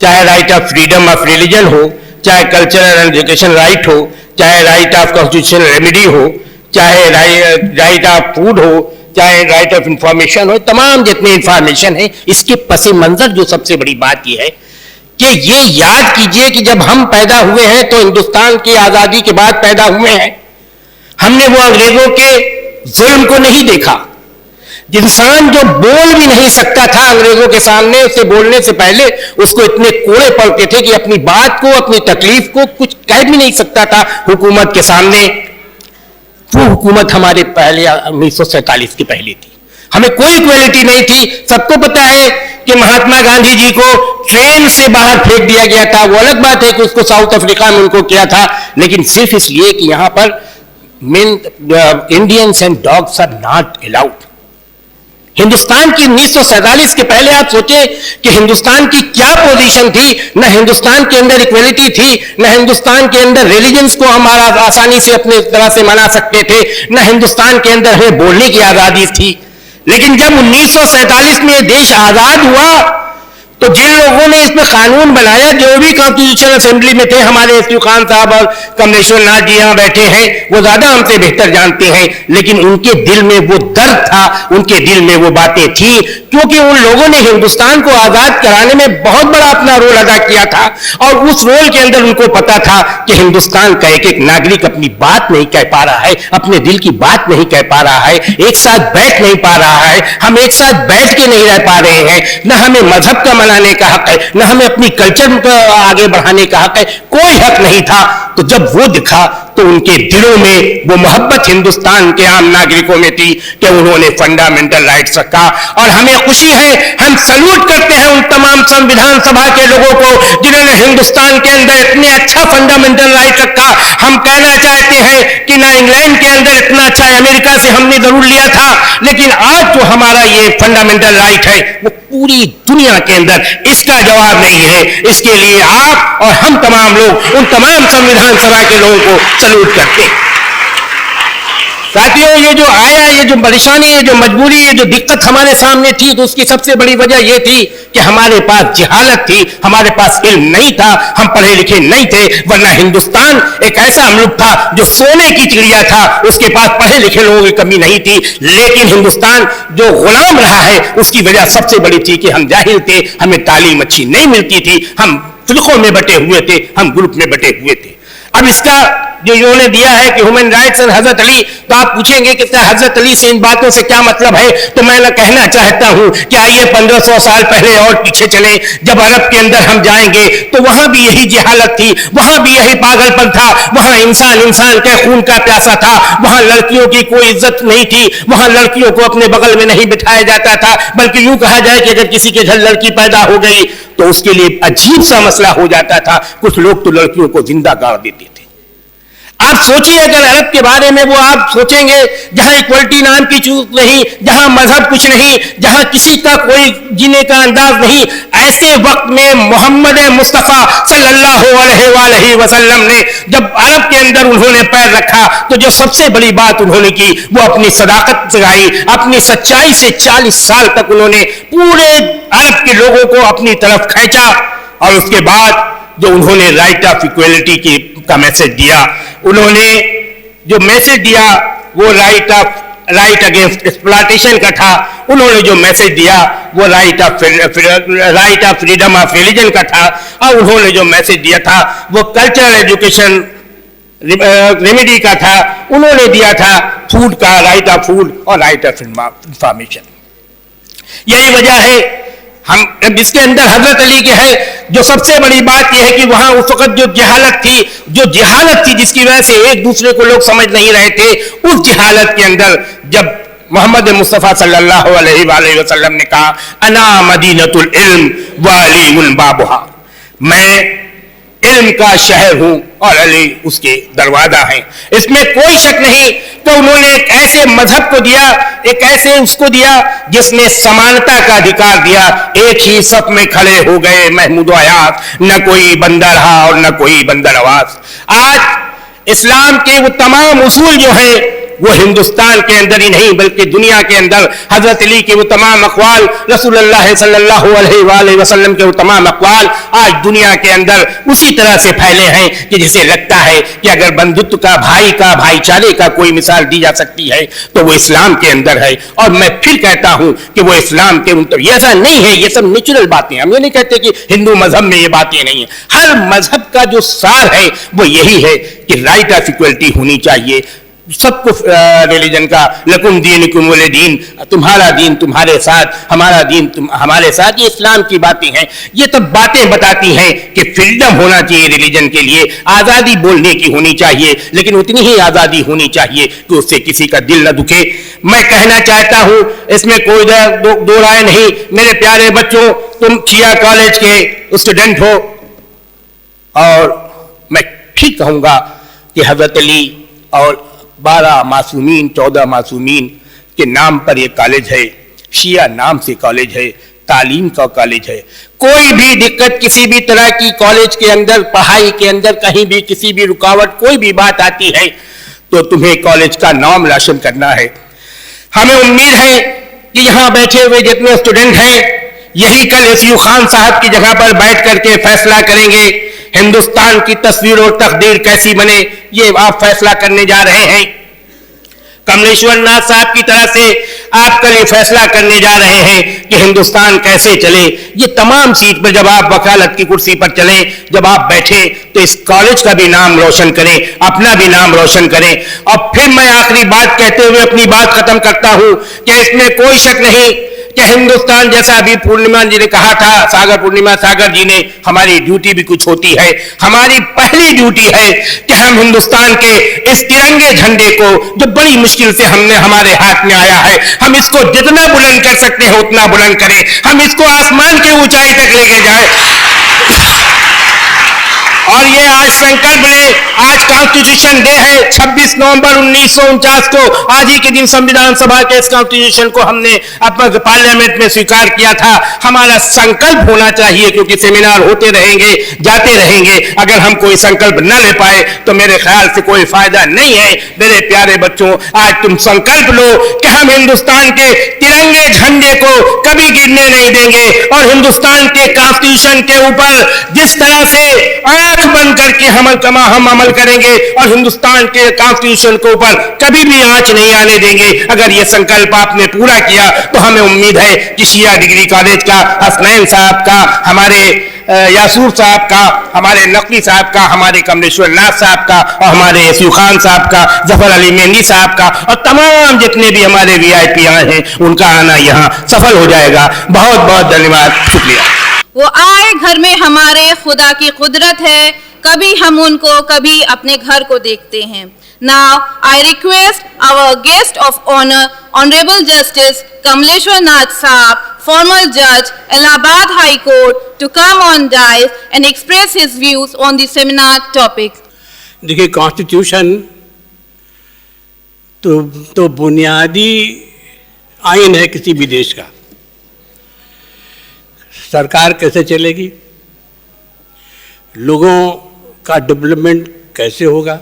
[SPEAKER 6] चाहे right of freedom of religion हो, चाहे कल्चरल एंड एजुकेशन राइट हो, चाहे राइट ऑफ कॉन्स्टिट्यूशनल रेमेडी हो, चाहे राइट ऑफ फूड हो, चाहे राइट ऑफ इंफॉर्मेशन हो, तमाम जितने इंफॉर्मेशन है, इसके पस मंजर जो सबसे बड़ी बात यह है कि ये याद कीजिए कि जब हम पैदा हुए हैं तो हिंदुस्तान की आजादी के बाद पैदा हुए हैं। हमने वो अंग्रेजों के जुल्म को नहीं देखा। इंसान जो बोल भी नहीं सकता था अंग्रेजों के सामने, उसे बोलने से पहले उसको इतने कोड़े पड़ते थे कि अपनी बात को, अपनी तकलीफ को कुछ कह भी नहीं सकता था हुकूमत के सामने। वो हुकूमत हमारे पहले 1947 की पहले थी। हमें कोई इक्वलिटी नहीं थी। सबको पता है कि महात्मा गांधी जी को ट्रेन से बाहर फेंक दिया गया था। वो अलग बात है कि उसको साउथ अफ्रीका में उनको किया था, लेकिन सिर्फ इसलिए कि यहां पर Indians and dogs are not allowed. Hindustan की 1947 के पहले आप सोचें कि हिंदुस्तान की क्या पोजीशन थी। न हिंदुस्तान के अंदर इक्वलिटी थी, न हिंदुस्तान के अंदर रिलीजन्स को हमारा आसानी से अपने तरह से मना सकते थे, न हिंदुस्तान के अंदर हमें बोलने की आजादी थी। लेकिन जब 1947 में देश आजाद हुआ तो जिन लोगों ने इसमें कानून बनाया, जो भी कॉन्स्टिट्यूशनल असेंबली में थे, हमारे एस खान साहब और कमलेश्वर नाथ जी यहां बैठे हैं, वो ज्यादा हमसे बेहतर जानते हैं, लेकिन उनके दिल में वो दर्द था, उनके दिल में वो बातें थी, क्योंकि उन लोगों ने हिंदुस्तान को आजाद कराने में बहुत बड़ा अपना रोल अदा किया था। और उस रोल के अंदर उनको पता था कि हिंदुस्तान का एक एक नागरिक अपनी बात नहीं कह पा रहा है, अपने दिल की बात नहीं कह पा रहा है, एक साथ बैठ नहीं पा रहा है, हम एक साथ बैठ के नहीं रह पा रहे हैं, न हमें मजहब का मनाने का हक है, न हमें अपनी कल्चर को आगे बढ़ाने का हक है, कोई हक नहीं था। तो जब वो दिखा तो उनके दिलों में वो मोहब्बत हिंदुस्तान के आम नागरिकों में थी कि उन्होंने फंडामेंटल राइट्स रखा। और हमें खुशी है, हम सल्यूट करते हैं उन तमाम संविधान सभा के लोगों को जिन्होंने हिंदुस्तान के अंदर इतने अच्छा फंडामेंटल राइट रखा। हम कहना चाहते हैं कि ना इंग्लैंड के अंदर इतना अच्छा है, अमेरिका से हमने जरूर लिया था, लेकिन आज जो हमारा ये फंडामेंटल राइट है वो पूरी दुनिया के अंदर इसका जवाब नहीं है। इसके लिए आप और हम तमाम लोग उन तमाम संविधान सभा के लोगों को सल्यूट करते हैं। साथियों, ये जो आया, ये जो परेशानी, ये जो मजबूरी, ये जो दिक्कत हमारे सामने थी, तो उसकी सबसे बड़ी वजह ये थी कि हमारे पास जहालत थी, हमारे पास इल्म नहीं था, हम पढ़े लिखे नहीं थे। वरना हिंदुस्तान एक ऐसा मुल्क था जो सोने की चिड़िया था, उसके पास पढ़े लिखे लोगों की कमी नहीं थी। लेकिन हिंदुस्तान जो गुलाम रहा है, उसकी वजह सबसे बड़ी थी कि हम जाहिल थे, हमें तालीम अच्छी नहीं मिलती थी, हम फिरकों में बटे हुए थे, हम ग्रुप में बटे हुए थे। अब इसका जो इन्होंने दिया है कि ह्यूमन राइट्स एंड हजरत अली, तो आप पूछेंगे कि हजरत अली से इन बातों से क्या मतलब है। तो मैं कहना चाहता हूं कि आइए 1500 साल पहले और पीछे चले, जब अरब के अंदर हम जाएंगे तो वहां भी यही जहालत थी, वहां भी यही पागलपन था, वहां इंसान इंसान के खून का प्यासा था, वहां लड़कियों की कोई इज्जत नहीं थी, वहां लड़कियों को अपने बगल में नहीं बिठाया जाता था, बल्कि यूं कहा जाए कि अगर किसी के घर लड़की पैदा हो गई तो उसके लिए अजीब सा मसला हो जाता था। कुछ लोग तो लड़कियों को जिंदा गाड़ देते थे। आप सोचिए, अगर अरब के बारे में वो आप सोचेंगे जहां इक्वलिटी नाम की चीज नहीं, जहां मजहब कुछ नहीं, जहां किसी का कोई जीने का अंदाज नहीं, ऐसे वक्त में मोहम्मद मुस्तफा सल्लल्लाहु अलैहि वसल्लम ने जब अरब के अंदर उन्होंने पैर रखा तो जो सबसे बड़ी बात उन्होंने की वो अपनी सदाकत जगाई, अपनी सच्चाई से 40 साल तक उन्होंने पूरे अरब के लोगों को अपनी तरफ खींचा। और उसके बाद जो उन्होंने राइट ऑफ इक्वलिटी का मैसेज दिया, उन्होंने जो मैसेज दिया वो राइट अगेंस्ट एक्सप्लॉयटेशन का था, उन्होंने जो मैसेज दिया वो right of freedom of religion का था, और उन्होंने जो मैसेज दिया था वो कल्चरल एजुकेशन रेमेडी का था, उन्होंने दिया था फूड का, राइट ऑफ फूड और राइट ऑफ इंफॉर्मेशन। यही वजह है हम इसके अंदर हजरत अली के है। जो सबसे बड़ी बात यह है कि वहां उस वक्त जो जहालत थी जिसकी वजह से एक दूसरे को लोग समझ नहीं रहे थे, उस जहालत के अंदर जब मोहम्मद मुस्तफा सल्लल्लाहु अलैहि वसल्लम ने कहा अना मदीनतुल इल्म व अली बाबुहा, मैं इल्म का शहर हूं और अली उसके दरवाजा हैं, इसमें कोई शक नहीं। तो उन्होंने एक ऐसे मजहब को दिया, एक ऐसे उसको दिया जिसने समानता का अधिकार दिया। एक ही सफ में खड़े हो गए महमूद आयात, न कोई बंदा रहा और न कोई बंदा नवाज। आज इस्लाम के वो तमाम उसूल जो हैं वो हिंदुस्तान के अंदर ही नहीं बल्कि दुनिया के अंदर हजरत अली के वो तमाम अक़वाल, रसूलुल्लाह सल्लल्लाहु अलैहि वसल्लम के वो तमाम अक़वाल आज दुनिया के अंदर उसी तरह से फैले हैं कि जिसे लगता है कि अगर बंधुत्व का, भाईचारे का कोई मिसाल दी जा सकती है तो वो इस्लाम के अंदर है। और मैं फिर कहता हूं कि वो इस्लाम के ये ऐसा नहीं है, ये सब नेचुरल बातें। हम ये नहीं कहते कि हिंदू मजहब में ये बातें नहीं है। हर मजहब का जो सार है वो यही है कि राइट ऑफ इक्वलिटी होनी चाहिए सबको, रिलीजन का लकुम दीनुकुम वलिय दीन, तुम्हारा दीन तुम्हारे साथ, हमारा दीन हमारे साथ, ये इस्लाम की बातें हैं। ये तब बातें बताती हैं कि फ्रीडम होना चाहिए रिलीजन के लिए, आज़ादी बोलने की होनी चाहिए, लेकिन उतनी ही आज़ादी होनी चाहिए कि उससे किसी का दिल न दुखे। मैं कहना चाहता हूं, इसमें कोई दो राय नहीं। मेरे प्यारे बच्चों, तुम शिया कॉलेज के स्टूडेंट हो और मैं ठीक कहूंगा कि हजरत अली और 12 मासूमीन 14 मासूमीन के नाम पर यह कॉलेज है, शिया नाम से कॉलेज है, तालीम का कॉलेज है। कोई भी दिक्कत किसी भी तरह की कॉलेज के अंदर, पढ़ाई के अंदर कहीं भी किसी भी रुकावट, कोई भी बात आती है तो तुम्हें कॉलेज का नाम रोशन करना है। हमें उम्मीद है कि यहां बैठे हुए जितने स्टूडेंट हैं यही कल अयूब खान साहब की जगह पर बैठ करके फैसला करेंगे हिंदुस्तान की तस्वीर और तकदीर कैसी बने, ये आप फैसला करने जा रहे हैं। कमलेश्वर नाथ साहब की तरह से आप कल ये फैसला करने जा रहे हैं कि हिंदुस्तान कैसे चले। ये तमाम सीट पर जब आप वकालत की कुर्सी पर चले, जब आप बैठे तो इस कॉलेज का भी नाम रोशन करें, अपना भी नाम रोशन करें। और फिर मैं आखिरी बात कहते हुए अपनी बात खत्म करता हूं कि इसमें कोई शक नहीं कि हिंदुस्तान, जैसा अभी पूर्णिमा जी ने कहा था, सागर जी ने, हमारी ड्यूटी भी कुछ होती है। हमारी पहली ड्यूटी है कि हम हिंदुस्तान के इस तिरंगे झंडे को, जो बड़ी मुश्किल से हमारे हाथ में आया है, हम इसको जितना बुलंद कर सकते हैं उतना बुलंद करें। हम इसको आसमान की ऊंचाई तक लेके जाए। और ये आज संकल्प लें, आज कॉन्स्टिट्यूशन डे है, 26 नवंबर 1949 को, आज ही के दिन संविधान सभा के इस कॉन्स्टिट्यूशन को हमने अपने पार्लियामेंट में स्वीकार किया था। हमारा संकल्प होना चाहिए, क्योंकि सेमिनार होते रहेंगे, जाते रहेंगे, अगर हम कोई संकल्प न ले पाए तो मेरे ख्याल से कोई फायदा नहीं है। मेरे प्यारे बच्चों, आज तुम संकल्प लो कि हम हिंदुस्तान के तिरंगे झंडे को कभी गिरने नहीं देंगे और हिंदुस्तान के कॉन्स्टिट्यूशन के ऊपर जिस तरह से बंद करके हम अमल करेंगे और हिंदुस्तान के कॉन्स्टिट्यूशन के ऊपर कभी भी आंच नहीं आने देंगे। अगर ये संकल्प आपने पूरा किया तो हमें उम्मीद है कि शिया डिग्री कॉलेज का, हसनैन साहब का, हमारे यासूर साहब का, हमारे नकवी साहब का, हमारे कमलेश्वर नाथ साहब का और हमारे यसू खान साहब का, जफर अली मेहंदी साहब का और तमाम जितने भी हमारे VIP आए हैं, उनका आना यहाँ सफल हो जाएगा। बहुत बहुत धन्यवाद, शुक्रिया।
[SPEAKER 1] वो आए घर में हमारे खुदा की कुदरत है, कभी हम उनको कभी अपने घर को देखते हैं। Now I request our guest of honor, Honorable Justice Kamleshwar Nath Saab, former judge, Allahabad High Court, to come on dais and express his views on the seminar topic.
[SPEAKER 7] देखिए, कॉन्स्टिट्यूशन तो बुनियादी आइन है किसी भी देश का। सरकार कैसे चलेगी, लोगों का डेवलपमेंट कैसे होगा,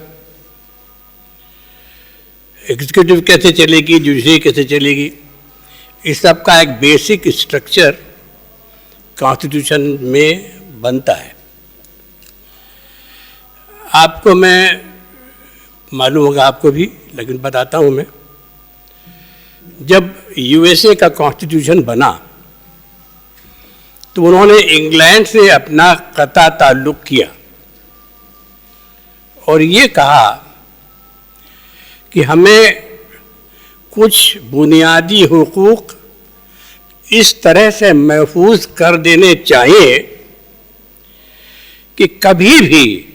[SPEAKER 7] एग्जीक्यूटिव कैसे चलेगी, जुडिशरी कैसे चलेगी, इस सब का एक बेसिक स्ट्रक्चर कॉन्स्टिट्यूशन में बनता है। आपको मैं, मालूम होगा आपको भी, लेकिन बताता हूँ मैं। जब USA का कॉन्स्टिट्यूशन बना तो उन्होंने इंग्लैंड से अपना कता ताल्लुक़ किया और ये कहा कि हमें कुछ बुनियादी हुकूक इस तरह से महफूज कर देने चाहिए कि कभी भी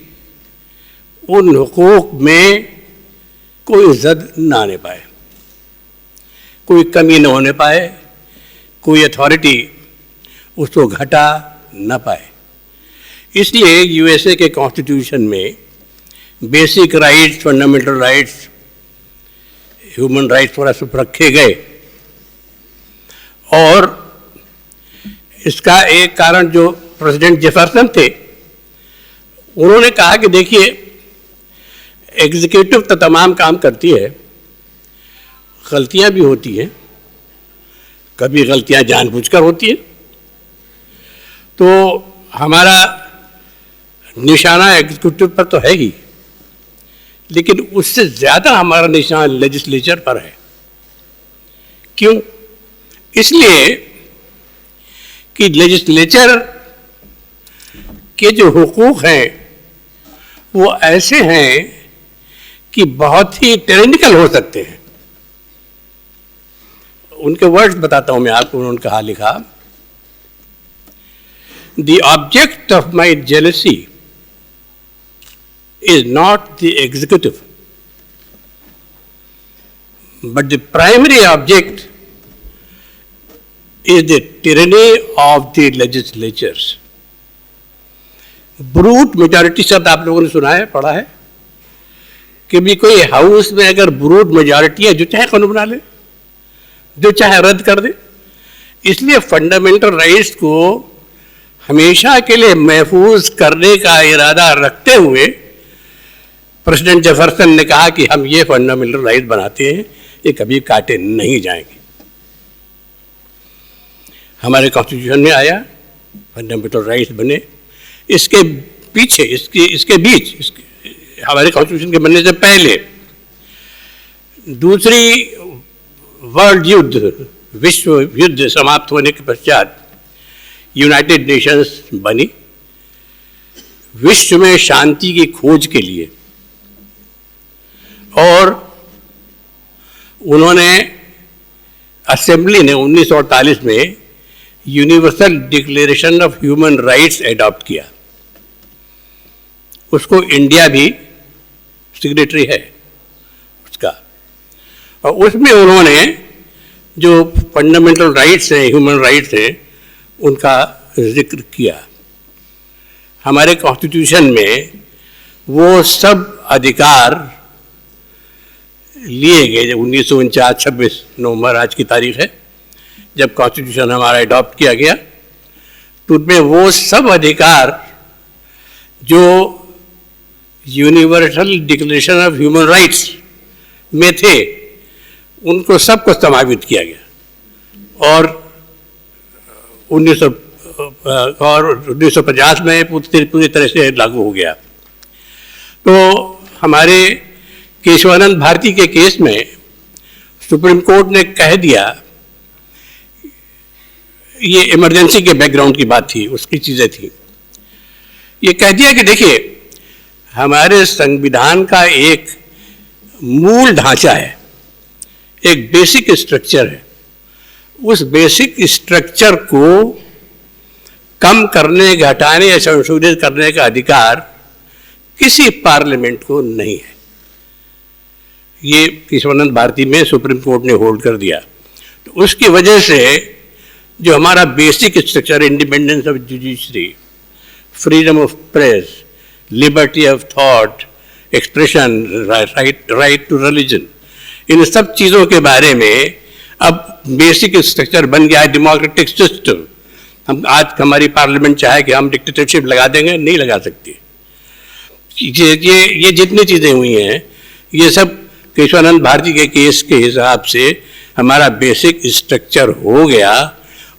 [SPEAKER 7] उन हुकूक में कोई ज़द ना आने पाए, कोई कमी न होने पाए, कोई अथॉरिटी उसको घटा न पाए। इसलिए USA के कॉन्स्टिट्यूशन में basic rights, fundamental rights, human rights वगैरह सब रखे गए। और इसका एक कारण जो प्रेसिडेंट जेफरसन थे, उन्होंने कहा कि देखिए, एग्जीक्यूटिव तो तमाम काम करती है, गलतियां भी होती हैं, कभी गलतियां जानबूझकर होती हैं, तो हमारा निशाना एग्जीक्यूटिव पर तो है ही, लेकिन उससे ज़्यादा हमारा निशान लेजिस्लेचर पर है। क्यों? इसलिए कि लेजिस्लेचर के जो हुकूक हैं वो ऐसे हैं कि बहुत ही टेक्निकल हो सकते हैं। उनके वर्ड्स बताता हूं मैं आपको। उन्होंने कहा, लिखा, the object of my jealousy is not the executive, but the primary object is the tyranny of the legislatures. Brute majority शब्द आप लोगों ने सुना है, पढ़ा है कि भी कोई हाउस में अगर ब्रूट मेजॉरिटी है, जो चाहे कानून बना ले, जो चाहे रद्द कर दे। इसलिए फंडामेंटल राइट्स को हमेशा के लिए महफूज करने का इरादा रखते हुए प्रेसिडेंट जेफरसन ने कहा कि हम ये फंडामेंटल राइट बनाते हैं, ये कभी काटे नहीं जाएंगे। हमारे कॉन्स्टिट्यूशन में आया, फंडामेंटल राइट्स बने। इसके पीछे, इसके बीच हमारे कॉन्स्टिट्यूशन के बनने से पहले दूसरी वर्ल्ड युद्ध, विश्व युद्ध समाप्त होने के पश्चात यूनाइटेड नेशंस बनी, विश्व में शांति की खोज के लिए। और उन्होंने, असेंबली ने 1948 में universal declaration of human rights adopt किया। उसको इंडिया भी सिग्नेटरी है उसका, और उसमें उन्होंने जो फंडामेंटल राइट्स हैं, ह्यूमन राइट्स हैं, उनका जिक्र किया। हमारे कॉन्स्टिट्यूशन में वो सब अधिकार लिए गए। जब 1949 26 नवंबर आज की तारीख है, जब कॉन्स्टिट्यूशन हमारा अडॉप्ट किया गया, तो उसमें वो सब अधिकार जो universal declaration of human rights में थे, उनको सबको समावित किया गया। और 1950 में पूरी तरह से लागू हो गया। तो हमारे केशवानंद भारती के केस में सुप्रीम कोर्ट ने कह दिया, ये इमरजेंसी के बैकग्राउंड की बात थी, उसकी चीज़ें थी, ये कह दिया कि देखिए हमारे संविधान का एक मूल ढांचा है, एक बेसिक स्ट्रक्चर है। उस बेसिक स्ट्रक्चर को कम करने, घटाने या संशोधित करने का अधिकार किसी पार्लियामेंट को नहीं है। ये केशवानंद भारती में सुप्रीम कोर्ट ने होल्ड कर दिया। तो उसकी वजह से जो हमारा basic structure, independence of judiciary, freedom of press, liberty of thought, expression, right to religion, इन सब चीज़ों के बारे में अब बेसिक स्ट्रक्चर बन गया है डेमोक्रेटिक सिस्टम। हम आज हमारी पार्लियामेंट चाहे कि हम डिक्टेटरशिप लगा देंगे, नहीं लगा सकती। ये जितनी चीज़ें हुई हैं ये सब केशवानंद भारती के केस के हिसाब से हमारा बेसिक स्ट्रक्चर हो गया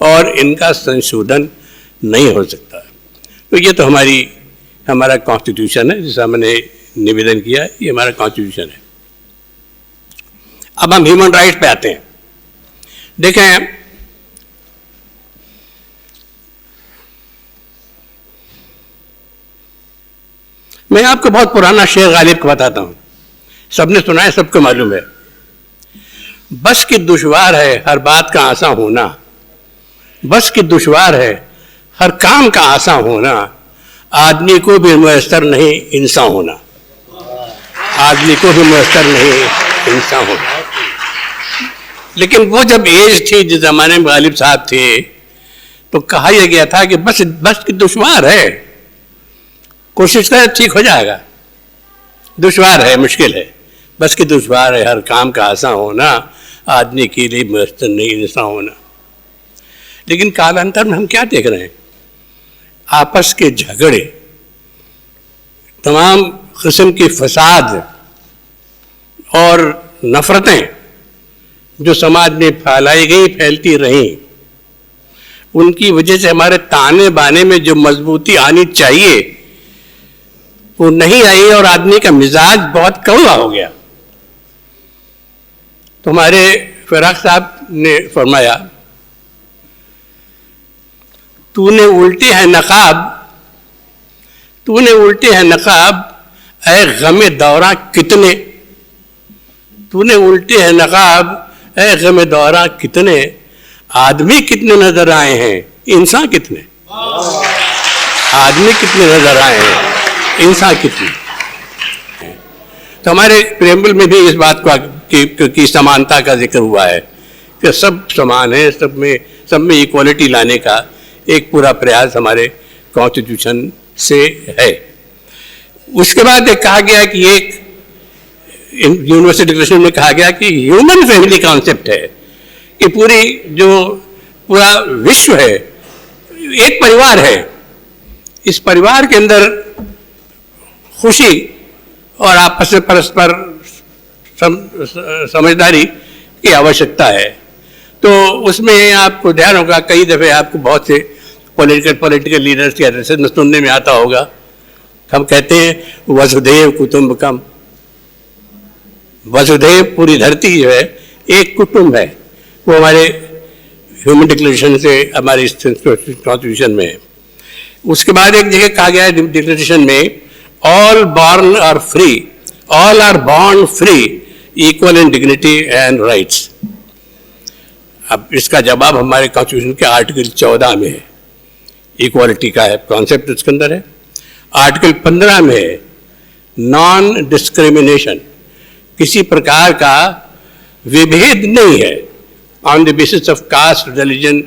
[SPEAKER 7] और इनका संशोधन नहीं हो सकता। तो ये तो हमारा कॉन्स्टिट्यूशन है, जिसका मैंने निवेदन किया, ये हमारा कॉन्स्टिट्यूशन है। अब हम ह्यूमन राइट्स पे आते हैं। देखें, मैं आपको बहुत पुराना शेर गालिब का बताता हूं, सबने सुना है, सबको मालूम है। बस की दुश्वार है हर बात का आसान होना, बस की दुश्वार है हर काम का आसान होना, आदमी को भी मुयस्सर नहीं इंसान होना, आदमी को भी मुयस्सर नहीं इंसान होना। लेकिन वो जब एज थी, जिस जमाने में गालिब साहब थे, तो कहा यह गया था कि बस की दुश्वार है, कोशिश करें ठीक हो जाएगा। दुश्वार है, मुश्किल है, बस की दुश्वार है हर काम का आसान होना, आदमी के लिए मुयस्सर नहीं इंसान होना। लेकिन कालांतर में हम क्या देख रहे हैं? आपस के झगड़े, तमाम किस्म की फसाद और नफरतें जो समाज में फैलाई गई, फैलती रहीं, उनकी वजह से हमारे ताने बाने में जो मजबूती आनी चाहिए वो नहीं आई और आदमी का मिजाज बहुत कड़वा हो गया। तो हमारे फिराक साहब ने फरमाया, तूने उल्टे हैं नकाब, तूने उल्टे हैं नकाब, ऐ गमे दौरा कितने, तूने उल्टे हैं नकाब, ऐ गमे दौरा कितने, आदमी कितने नजर आए हैं, इंसान कितने, आदमी कितने नजर आए हैं, इंसान कितने। तो हमारे प्रेम्बल में भी इस बात की समानता का जिक्र हुआ है कि सब समान है, सब में इक्वालिटी लाने का एक पूरा प्रयास हमारे कॉन्स्टिट्यूशन से है। उसके बाद एक कहा गया कि एक यूनिवर्सल डिक्लेरेशन में कहा गया कि ह्यूमन फैमिली कॉन्सेप्ट है कि पूरा विश्व है, एक परिवार है। इस परिवार के अंदर खुशी और आपस में परस्पर समझदारी की आवश्यकता है। तो उसमें आपको ध्यान होगा, कई दफ़े आपको बहुत से पॉलिटिकल लीडर्स के एड्रेसेस में सुनने में आता होगा, हम कहते हैं वसुधैव कुटुंबकम, वसुधैव पूरी धरती जो है एक कुटुंब है। वो हमारे ह्यूमन डिक्लेरेशन से, हमारे कॉन्स्टिट्यूशन में है। उसके बाद एक जगह कहा गया है डिक्लेरेशन में, all born are free, all are born free, equal in dignity and rights. अब इसका जवाब हमारे कॉन्स्टिट्यूशन के आर्टिकल 14 में है, इक्वालिटी का है कॉन्सेप्ट उसके अंदर है। आर्टिकल 15 में है नॉन डिस्क्रिमिनेशन, किसी प्रकार का विभेद नहीं है on the basis of caste, religion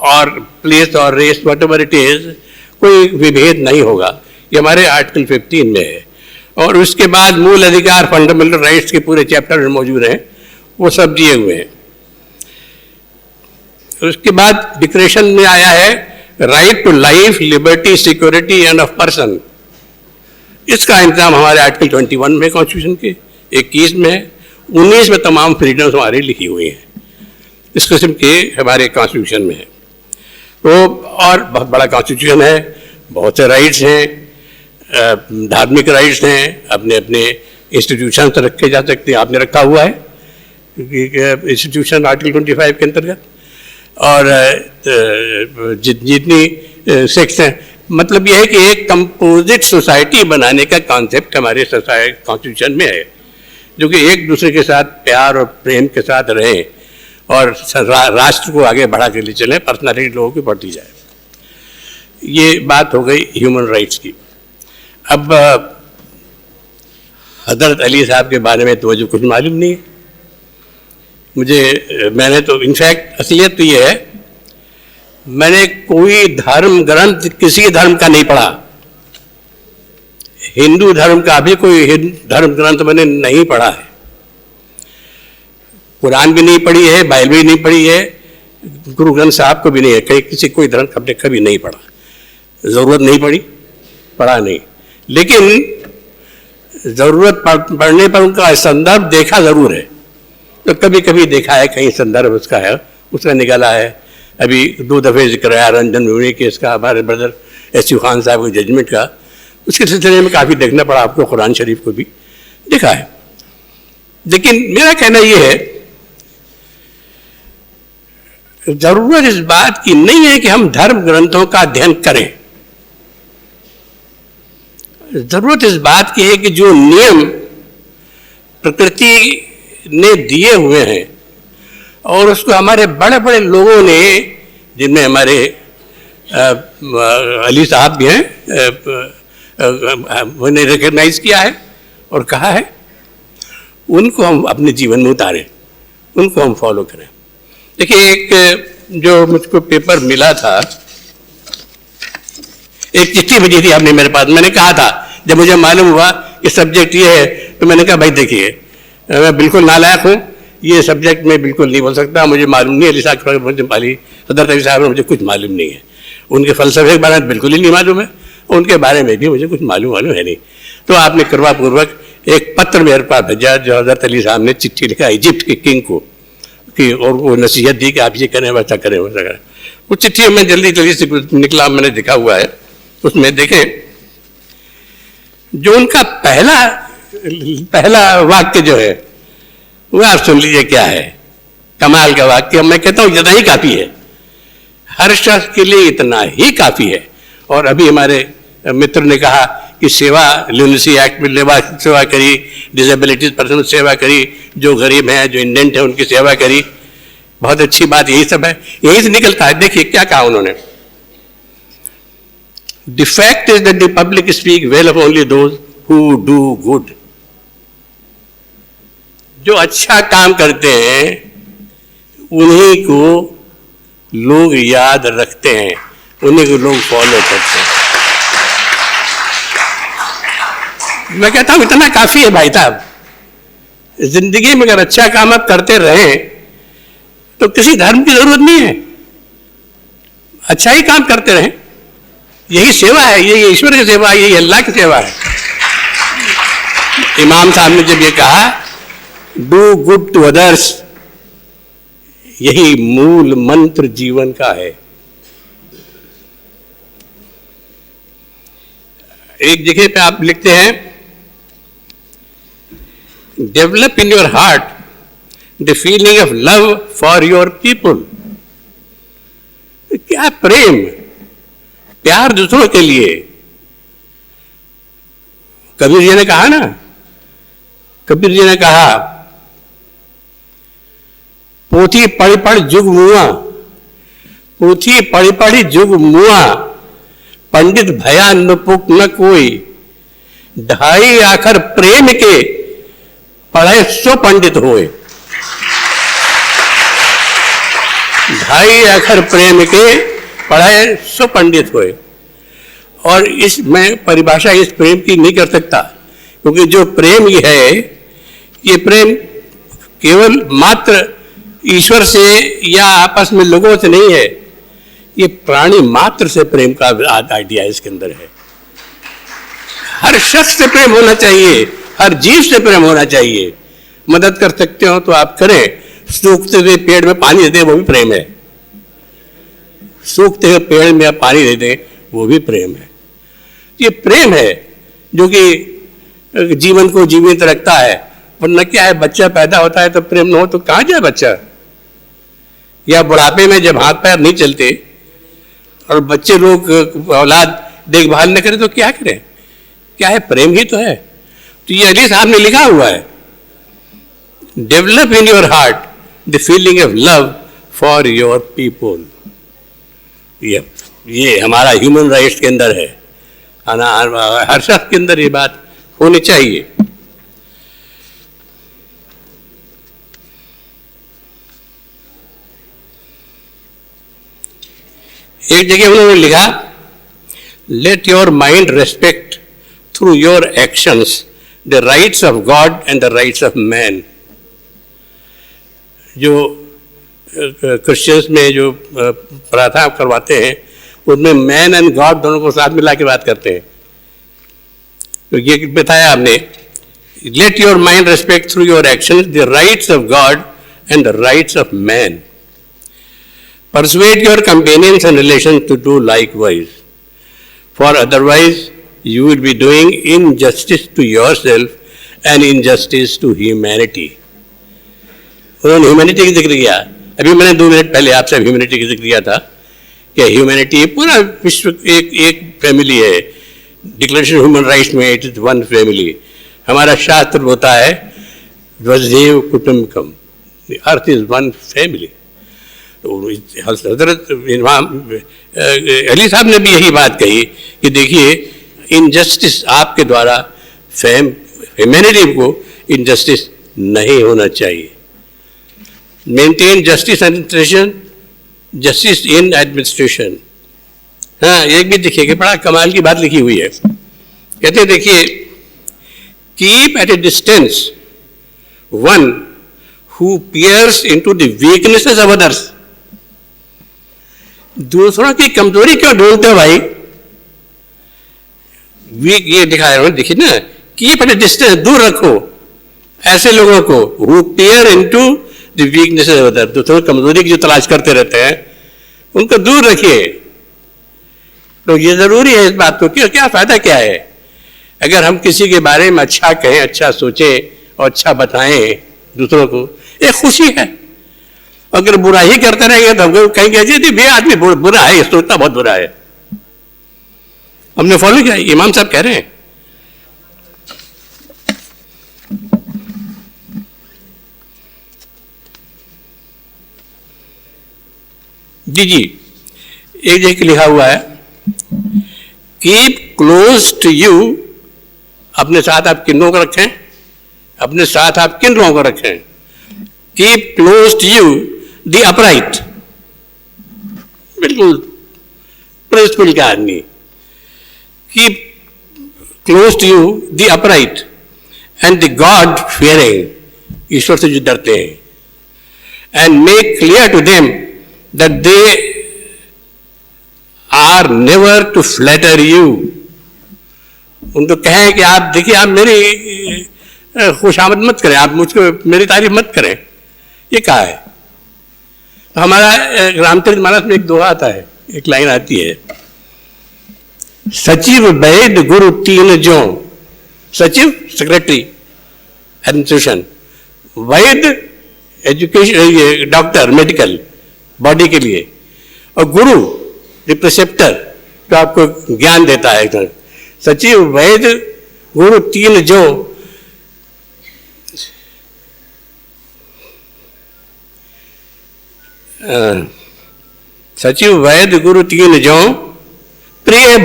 [SPEAKER 7] और प्लेस और race, whatever it is, कोई विभेद नहीं होगा। ये हमारे आर्टिकल 15 में है। और उसके बाद मूल अधिकार, फंडामेंटल राइट्स के पूरे चैप्टर में मौजूद हैं, वो सब दिए हुए हैं। उसके बाद डिक्लेरेशन में आया है right to life, liberty, security and of person. इसका इंतजाम हमारे आर्टिकल 21 में कॉन्स्टिट्यूशन के, 21 में है, 19 में तमाम फ्रीडम्स हमारी लिखी हुई हैं, इस किस्म के हमारे कॉन्स्टिट्यूशन में है। तो और बहुत बड़ा कॉन्स्टिट्यूशन है, बहुत से राइट्स हैं, धार्मिक राइट्स हैं, अपने अपने इंस्टीट्यूशन से रखे जा सकते हैं, आपने रखा हुआ है इंस्टीट्यूशन आर्टिकल 25 के अंतर्गत। और जितनी सेक्स हैं, मतलब यह है कि एक कंपोजिट सोसाइटी बनाने का कॉन्सेप्ट हमारे कॉन्स्टिट्यूशन में है, जो कि एक दूसरे के साथ प्यार और प्रेम के साथ रहें और राष्ट्र को आगे बढ़ा के ले चलें, पर्सनालिटी लोगों की बढ़ती जाए। ये बात हो गई ह्यूमन राइट्स की। अब हजरत अली साहब के बारे में तो मुझे कुछ मालूम नहीं है। मैंने तो इनफैक्ट असलियत तो ये है, मैंने कोई धर्म ग्रंथ किसी धर्म का नहीं पढ़ा। हिंदू धर्म का भी कोई धर्म ग्रंथ मैंने नहीं पढ़ा है। कुरान भी नहीं पढ़ी है, बाइबल भी नहीं पढ़ी है, गुरु ग्रंथ साहब को भी नहीं है, कहीं किसी कोई धर्म हमने कभी नहीं पढ़ा। जरूरत नहीं पड़ी, पढ़ा नहीं, लेकिन जरूरत पढ़ने पर उनका संदर्भ देखा जरूर है। तो कभी कभी देखा है, कहीं संदर्भ उसका है, उसका निकाला है। अभी 2 दफे जिक्र आया रंजन गोगोई केस का, हमारे ब्रदर एस.यू. खान साहब के जजमेंट का, उसके सिलसिले में काफ़ी देखना पड़ा आपको, कुरान शरीफ को भी देखा है। लेकिन मेरा कहना यह है, जरूरत इस बात की नहीं है कि हम धर्म ग्रंथों का अध्ययन करें। जरूरत इस बात की है कि जो नियम प्रकृति ने दिए हुए हैं और उसको हमारे बड़े बड़े लोगों ने, जिनमें हमारे अली साहब भी हैं, उन्हें रिकग्नाइज किया है और कहा है, उनको हम अपने जीवन में उतारें, उनको हम फॉलो करें। देखिए, एक जो मुझको पेपर मिला था, एक चिट्ठी भेजी थी आपने मेरे पास। मैंने कहा था, जब मुझे मालूम हुआ कि सब्जेक्ट ये है, तो मैंने कहा भाई देखिए, मैं बिल्कुल नालायक हूँ, ये सब्जेक्ट में बिल्कुल नहीं बोल सकता, मुझे मालूम नहीं। अली साहब मुझे हजरत अली साहब मुझे कुछ मालूम नहीं है, उनके फलसफे के बारे में बिल्कुल ही नहीं मालूम है, उनके बारे में भी मुझे कुछ मालूम है नहीं। तो आपने कृपापूर्वक एक पत्र मेरे पास भेजा, जो हजरत अली साहब ने चिट्ठी लिखा इजिप्ट के किंग को, कि और वो नसीहत दी कि आप ये करें, वैसा करें, वैसा करें। वो चिट्ठी में जल्दी जल्दी से निकला, मैंने देखा हुआ है। उसमें देखें, जो उनका पहला वाक्य जो है, वो आप सुन लीजिए क्या है। कमाल का वाक्य, मैं कहता हूँ इतना ही काफी है, हर शख्स के लिए इतना ही काफी है। और अभी हमारे मित्र ने कहा कि सेवा, ल्यूनेसी एक्ट में सेवा करी, डिसेबिलिटीज पर्सन सेवा करी, जो गरीब हैं, जो इंडेंट है, उनकी सेवा करी। बहुत अच्छी बात, यही सब है, यही से निकलता है। देखिए क्या कहा उन्होंने, The fact is that the public speak well of only those who do good. जो अच्छा काम करते हैं उन्हीं को लोग याद रखते हैं, उन्हीं को लोग फॉलो करते हैं। मैं कहता हूं इतना काफी है भाई साहब। जिंदगी में अगर अच्छा काम आप करते रहें तो किसी धर्म की जरूरत नहीं है, अच्छा ही काम करते रहें। यही सेवा है, यही ईश्वर की सेवा है, यही अल्लाह की सेवा है। इमाम साहब ने जब ये कहा डू गुड टू अदर्स, यही मूल मंत्र जीवन का है। एक जगह पे आप लिखते हैं, develop in your heart the feeling of love for your people. क्या प्रेम, प्यार दूसरों के लिए। कबीर जी ने कहा ना, कबीर जी ने कहा, पोथी पढ़ी पढ़ जुग मुआ, पोथी पढ़ी पढ़ी जुग मुआ, पंडित भया नुपुक न कोई, ढाई आखर प्रेम के पढ़े सो पंडित होए। ढाई आखर प्रेम के पढ़े सो पंडित होए। और इस मैं परिभाषा इस प्रेम की नहीं कर सकता, क्योंकि जो प्रेम ये है, ये प्रेम केवल मात्र ईश्वर से या आपस में लोगों से नहीं है, ये प्राणी मात्र से प्रेम का आइडिया इसके अंदर है। हर शख्स से प्रेम होना चाहिए, हर जीव से प्रेम होना चाहिए। मदद कर सकते हो तो आप करें, सूखते हुए पेड़ में पानी दे दें वो भी प्रेम है, सूखते हुए पेड़ में आप पानी दे दें वो भी प्रेम है। ये प्रेम है जो कि जीवन को जीवित रखता है। वरना क्या है, बच्चा पैदा होता है तो प्रेम न हो तो कहाँ जाए बच्चा, या बुढ़ापे में जब हाथ पैर नहीं चलते और बच्चे लोग औलाद देखभाल न करें तो क्या करें? क्या है? प्रेम ही तो है। तो ये हदीस आपने लिखा हुआ है, develop in your heart the feeling of love for your people. ये हमारा ह्यूमन राइट्स के अंदर है, हर शख्स के अंदर ये बात होनी चाहिए। एक जगह उन्होंने लिखा, let your mind respect through your actions the rights of God and the rights of man. जो क्रिश्चियंस में जो प्रार्थना करवाते हैं उसमें मैन एंड गॉड दोनों को साथ मिला के बात करते हैं। तो ये बताया आपने, let your mind respect through your actions the rights of God and the rights of man. Persuade your companions and relations to do likewise, for otherwise you will be doing injustice to yourself and injustice to humanity. उन्होंने ह्यूमैनिटी का जिक्र किया। अभी मैंने 2 मिनट पहले आपसे ह्यूमैनिटी का जिक्र किया था कि ह्यूमैनिटी पूरा विश्व एक फैमिली है। डिक्लेरेशन ह्यूमन राइट्स में इट इज वन फैमिली। हमारा शास्त्र होता है वसुधैव कुटुंबकम, the earth is one family. तो हजरत इमाम अली साहब ने भी यही बात कही कि देखिए, इनजस्टिस आपके द्वारा ह्यूमैनिटी को इनजस्टिस नहीं होना चाहिए। Maintain justice administration, justice in administration. हाँ, एक भी देखिए कि बड़ा कमाल की बात लिखी हुई है। कहते हैं देखिए, keep at a distance one who peers into the weaknesses of others. दूसरों की कमजोरी क्यों ढूंढते हो भाई? वीक ये दिखा रहा हूं, देखिए ना, कीप एट ए डिस्टेंस, दूर रखो ऐसे लोगों को who peer into the weaknesses of others. दूसरों की कमजोरी की जो तलाश करते रहते हैं उनको दूर रखिए। तो ये जरूरी है इस बात को, क्या फायदा क्या है अगर हम किसी के बारे में अच्छा कहें, अच्छा सोचें और अच्छा बताएं दूसरों को, एक खुशी है। अगर बुरा ही करते रहेंगे तो हम कहेंगे जी ये आदमी बुरा है, ये सोचता बहुत बुरा है। हमने फॉलो किया, इमाम साहब कह रहे हैं। जी एक जगह लिखा हुआ है, कीप क्लोज टू यू, अपने साथ आप किन लोगों को रखें, अपने साथ आप किन लोगों को रखें। Keep close to you the upright, बिल्कुल प्रिंसिपल का आदमी। Keep close to you the upright and the God fearing, ईश्वर से जो डरते हैं। And make clear to them that they are never to flatter you. उनको कहें कि आप देखिए, आप मेरी खुशामद मत करें, आप मुझको मेरी तारीफ मत करें। ये कहा है। तो हमारा रामचरितमानस में एक दोहा आता है, एक लाइन आती है, सचिव वैद्य गुरु तीन जो। सचिव सेक्रेटरी एडमिनिस्ट्रेशन, वैद्य एजुकेशन डॉक्टर मेडिकल बॉडी के लिए, और गुरु प्रिसेप्टर जो आपको ज्ञान देता है। सचिव वैद्य गुरु तीन जो, सचिव वैद्य गुरु तीन जो, प्रिय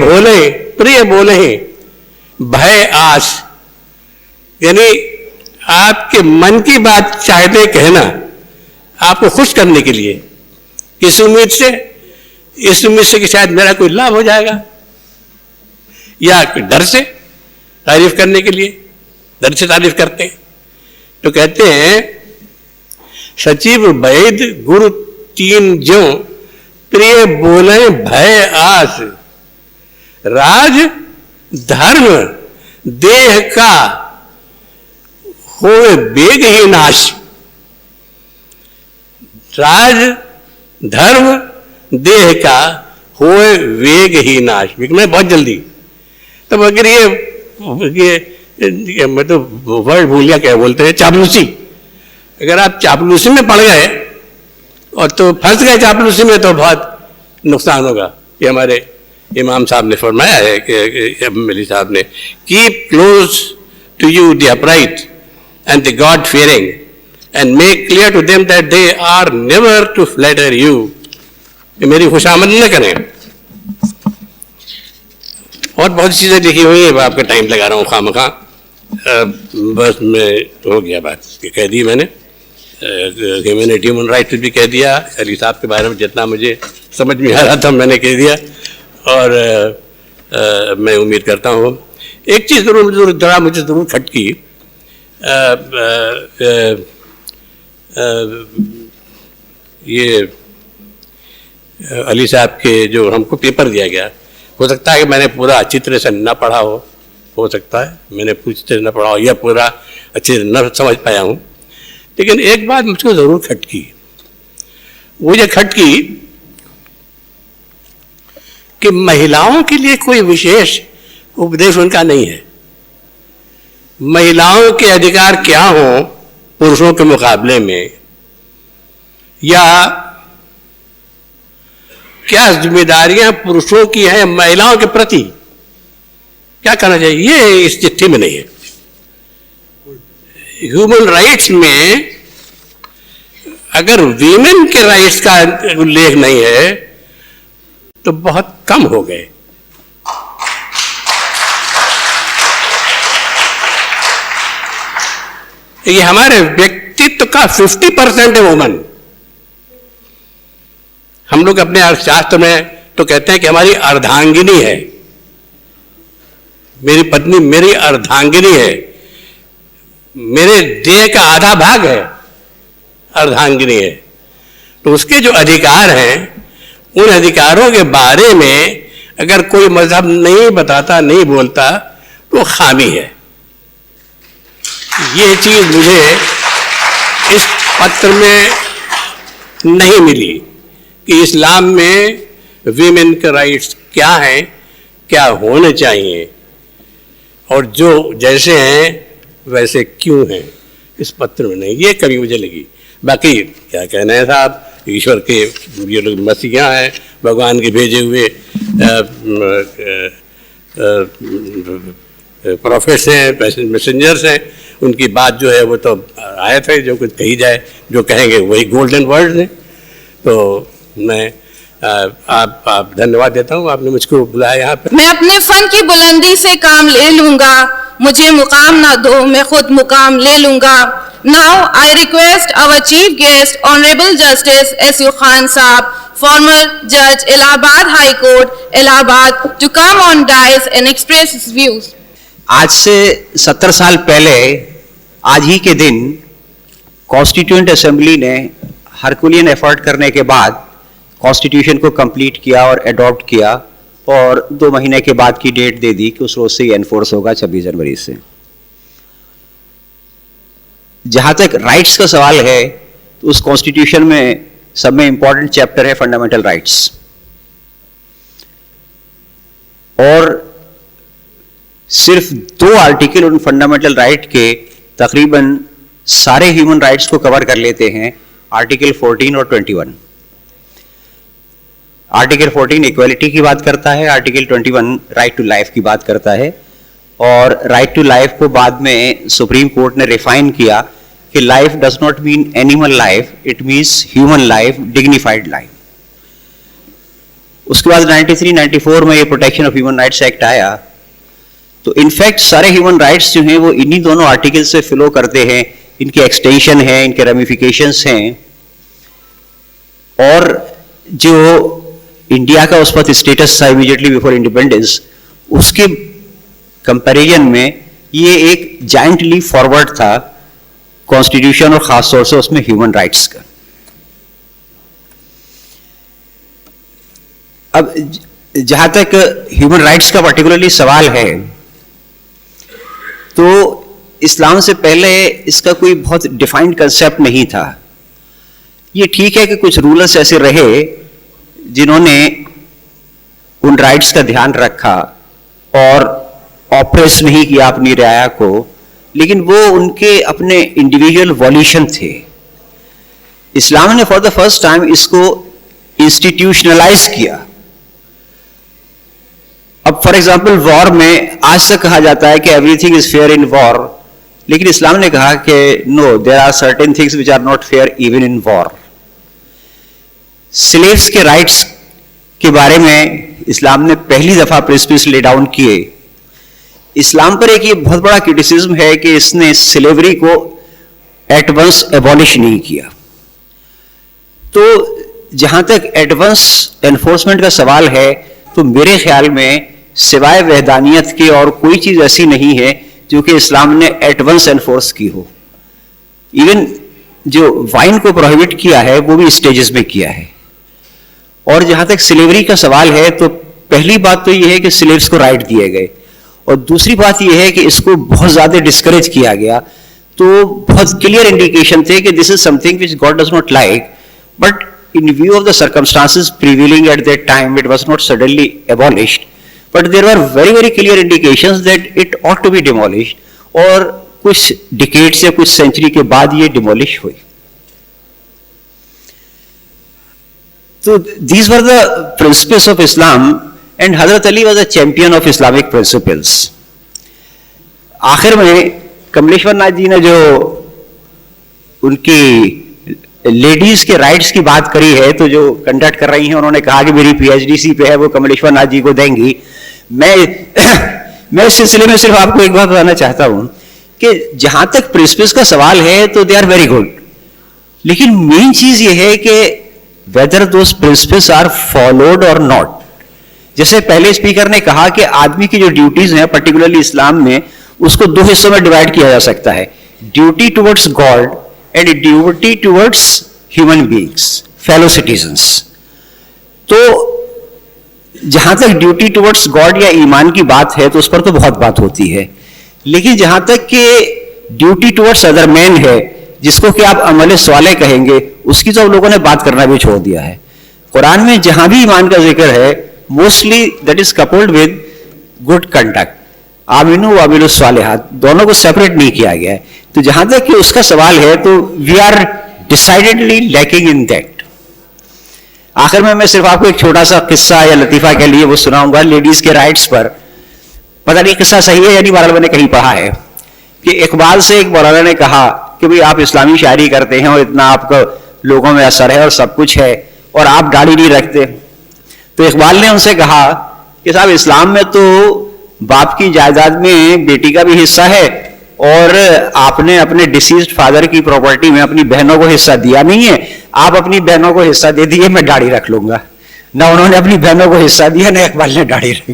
[SPEAKER 7] बोले भय आस। यानी आपके मन की बात चाहते कहना आपको खुश करने के लिए, किस उम्मीद से? इस उम्मीद से कि शायद मेरा कोई लाभ हो जाएगा, या डर से तारीफ करने के लिए, डर से तारीफ करते हैं। तो कहते हैं सचिव वैद्य गुरु तीन जो, प्रिय बोले भय आस। राज धर्म देह का होए वेग ही नाश। राज धर्म देह का होए वेग ही नाश, मैं बहुत जल्दी। तब अगर ये मैं तो वर्ड भूल गया, क्या बोलते हैं, चापलूसी। अगर आप चापलूसी में पड़ गए और तो फंस गए चापलूसी में, तो बहुत नुकसान होगा। ये हमारे इमाम साहब ने फरमाया है कि मौलवी साहब ने, keep close to you the upright and the God fearing and make clear to them that they are never to flatter you, मेरी खुशामद न करें। और बहुत चीज़ें लिखी हुई हैं, आपका टाइम लगा रहा हूँ खामखा, बस मैं हो गया बात कह दी मैंने। ह्यूमन राइट्स भी कह दिया, अली साहब के बारे में जितना मुझे समझ में आ रहा था मैंने कह दिया। और मैं उम्मीद करता हूँ एक चीज़ ज़रूर मुझे ज़रूर खटकी, ये अली साहब के जो हमको पेपर दिया गया, हो सकता है कि मैंने पूरा अच्छी तरह से न पढ़ा हो सकता है मैंने पूरी तरह न पढ़ा हो या पूरा अच्छे से न समझ पाया हूँ, लेकिन एक बात मुझको ज़रूर खटकी। वो ये खटकी कि महिलाओं के लिए कोई विशेष उपदेश उनका नहीं है। महिलाओं के अधिकार क्या हों पुरुषों के मुकाबले में, या क्या जिम्मेदारियां पुरुषों की हैं महिलाओं के प्रति, क्या करना चाहिए, ये इस चिट्ठी में नहीं है। ह्यूमन राइट्स में अगर वीमेन के राइट्स का उल्लेख नहीं है तो बहुत कम हो गए। ये हमारे व्यक्तित्व का 50% है वुमन। हम लोग अपने अर्थशास्त्र में तो कहते हैं कि हमारी अर्धांगिनी है, मेरी पत्नी मेरी अर्धांगिनी है, मेरे देह का आधा भाग है, अर्धांगिनी है। तो उसके जो अधिकार हैं, उन अधिकारों के बारे में अगर कोई मजहब नहीं बताता, नहीं बोलता, तो खामी है। ये चीज मुझे इस पत्र में नहीं मिली कि इस्लाम में वीमेन के राइट्स क्या हैं, क्या होने चाहिए, और जो जैसे हैं वैसे क्यों हैं, इस पत्र में नहीं, ये कभी मुझे लगी। बाकी क्या कहना है साहब, ईश्वर के ये लोग मसीहा हैं, भगवान के भेजे हुए प्रोफेट्स हैं, मैसेंजर्स हैं, उनकी बात जो है वो तो आयत है, जो कुछ कही जाए, जो कहेंगे वही गोल्डन वर्ड्स हैं। तो मैं आप धन्यवाद देता हूँ, आपने मुझको बुलाया यहाँ पर।
[SPEAKER 1] मैं अपने फन की बुलंदी से काम ले लूंगा, मुझे मुकाम ना दो, मैं खुद मुकाम ले लूंगा। Now I request our chief guest, Honorable Justice S.U. Khan Saab, former Judge, Allahabad High Court, Allahabad, to come on dais and express his views.
[SPEAKER 8] आज से 70 साल पहले आज ही के दिन कॉन्स्टिट्यूएंट असेंबली ने हरकुलियन एफर्ट करने के बाद कॉन्स्टिट्यूशन को कंप्लीट किया और अडॉप्ट किया, और 2 महीने के बाद की डेट दे दी कि उस रोज से एनफोर्स होगा 26 जनवरी से। जहां तक राइट्स का सवाल है तो उस कॉन्स्टिट्यूशन में सब में इंपॉर्टेंट चैप्टर है फंडामेंटल राइट्स, और सिर्फ 2 आर्टिकल उन फंडामेंटल राइट के तकरीबन सारे ह्यूमन राइट्स को कवर कर लेते हैं, आर्टिकल 14 और 21। आर्टिकल 14 इक्वालिटी की बात करता है, आर्टिकल 21 राइट टू लाइफ की बात करता है, और राइट टू लाइफ को बाद में सुप्रीम कोर्ट ने रिफाइन किया कि life does not mean animal life, it means human life, dignified life. उसके बाद 93-94 में ये protection of human rights act आया। तो इनफैक्ट सारे ह्यूमन राइट्स जो हैं वो इन्हीं दोनों आर्टिकल से फ्लो करते हैं, इनके एक्सटेंशन है, इनके रेमिफिकेशंस हैं, और जो इंडिया का उस वक्त स्टेटस था इमीडिएटली बिफोर इंडिपेंडेंस, उसके कंपैरिजन में ये एक जायंट लीप फॉरवर्ड था कॉन्स्टिट्यूशन और खास तौर से उसमें ह्यूमन राइट्स का। अब जहां तक ह्यूमन राइट्स का पर्टिकुलरली सवाल है, तो इस्लाम से पहले इसका कोई बहुत डिफाइंड कंसेप्ट नहीं था। ये ठीक है कि कुछ रूलर्स ऐसे रहे जिन्होंने उन राइट्स का ध्यान रखा और ऑप्रेस नहीं किया अपनी रियाया को, लेकिन वो उनके अपने इंडिविजुअल वॉल्यूशन थे। इस्लाम ने फॉर द फर्स्ट टाइम इसको इंस्टीट्यूशनलाइज किया, फॉर एग्जाम्पल वॉर में आज तक कहा जाता है कि everything is fair in war, लेकिन इस्लाम ने कहा कि no, there are certain things which are not fair even in war. Slaves के राइट्स के बारे में इस्लाम ने पहली दफा प्रिंसिपल्स ले डाउन किए। इस्लाम पर एक ये बहुत बड़ा क्रिटिसिज्म है कि इसने स्लेवरी को एट वंस एबॉलिश नहीं किया। तो जहां तक एडवांस एनफोर्समेंट का सवाल है, तो मेरे ख्याल में सिवाय वहदानियत के और कोई चीज ऐसी नहीं है जो कि इस्लाम ने एडवांस एनफोर्स की हो। इवन जो वाइन को प्रोहिबिट किया है वो भी स्टेजेस में किया है। और जहां तक स्लेवरी का सवाल है, तो पहली बात तो यह है कि स्लेव्स को राइट दिए गए, और दूसरी बात यह है कि इसको बहुत ज्यादा डिस्करेज किया गया। तो बहुत क्लियर इंडिकेशन थे कि this is something which God does not like, but in view of the circumstances prevailing at that time, it was not suddenly abolished, but there were very, very clear indications that it ought to be demolished, और कुछ decades या कुछ century के बाद ये demolish हुई। So these were the principles of Islam, and Hazrat Ali was a champion of Islamic principles. आखिर में कमलेश्वर नाथ जी ने जो उनकी लेडीज के राइट्स की बात करी है, तो जो कंडक्ट कर रही हैं उन्होंने कहा कि मेरी पीएचडी सी पे है, वो कमलेश्वर नाथ जी को देंगी। मैं इस सिलसिले में सिर्फ आपको एक बात बताना चाहता हूं कि जहां तक प्रिंसिपल्स का सवाल है तो दे आर वेरी गुड, लेकिन मेन चीज ये है कि whether those principles are followed और नॉट। जैसे पहले स्पीकर ने कहा कि आदमी की जो ड्यूटीज हैं पर्टिकुलरली इस्लाम में, उसको दो हिस्सों में डिवाइड किया जा सकता है, duty towards God and a duty towards human beings, fellow citizens. तो जहां तक ड्यूटी टुवर्ड्स गॉड या ईमान की बात है तो उस पर तो बहुत बात होती है, लेकिन जहां तक कि ड्यूटी टुवर्ड्स अदर मैन है, जिसको कि आप अमल स्वाले कहेंगे, उसकी तो लोगों ने बात करना भी छोड़ दिया है। कुरान में जहां भी ईमान का जिक्र है, mostly that is coupled with good conduct, आमिनु वामिलु स्वालिहात, दोनों को सेपरेट नहीं किया गया है। तो जहां तक कि उसका सवाल है, तो we are decidedly lacking in that. आखिर में मैं सिर्फ आपको एक छोटा सा किस्सा या लतीफा के लिए वो सुनाऊंगा लेडीज के राइट्स पर। पता नहीं किस्सा सही है या नहीं, बहरहाल मैंने कहीं पढ़ा है कि इकबाल से एक मौलाना ने कहा कि भाई आप इस्लामी शायरी करते हैं और इतना आपको लोगों में असर है और सब कुछ है, और आप दाढ़ी नहीं रखते। तो इकबाल ने उनसे कहा कि साहब, इस्लाम में तो बाप की जायदाद में बेटी का भी हिस्सा है, और आपने अपने डिसीज्ड फादर की प्रॉपर्टी में अपनी बहनों को हिस्सा दिया नहीं है। आप अपनी बहनों को हिस्सा दे दिए, मैं दाढ़ी रख लूंगा। ना उन्होंने अपनी बहनों को हिस्सा दिया, ना इकबाल ने दाढ़ी रखी।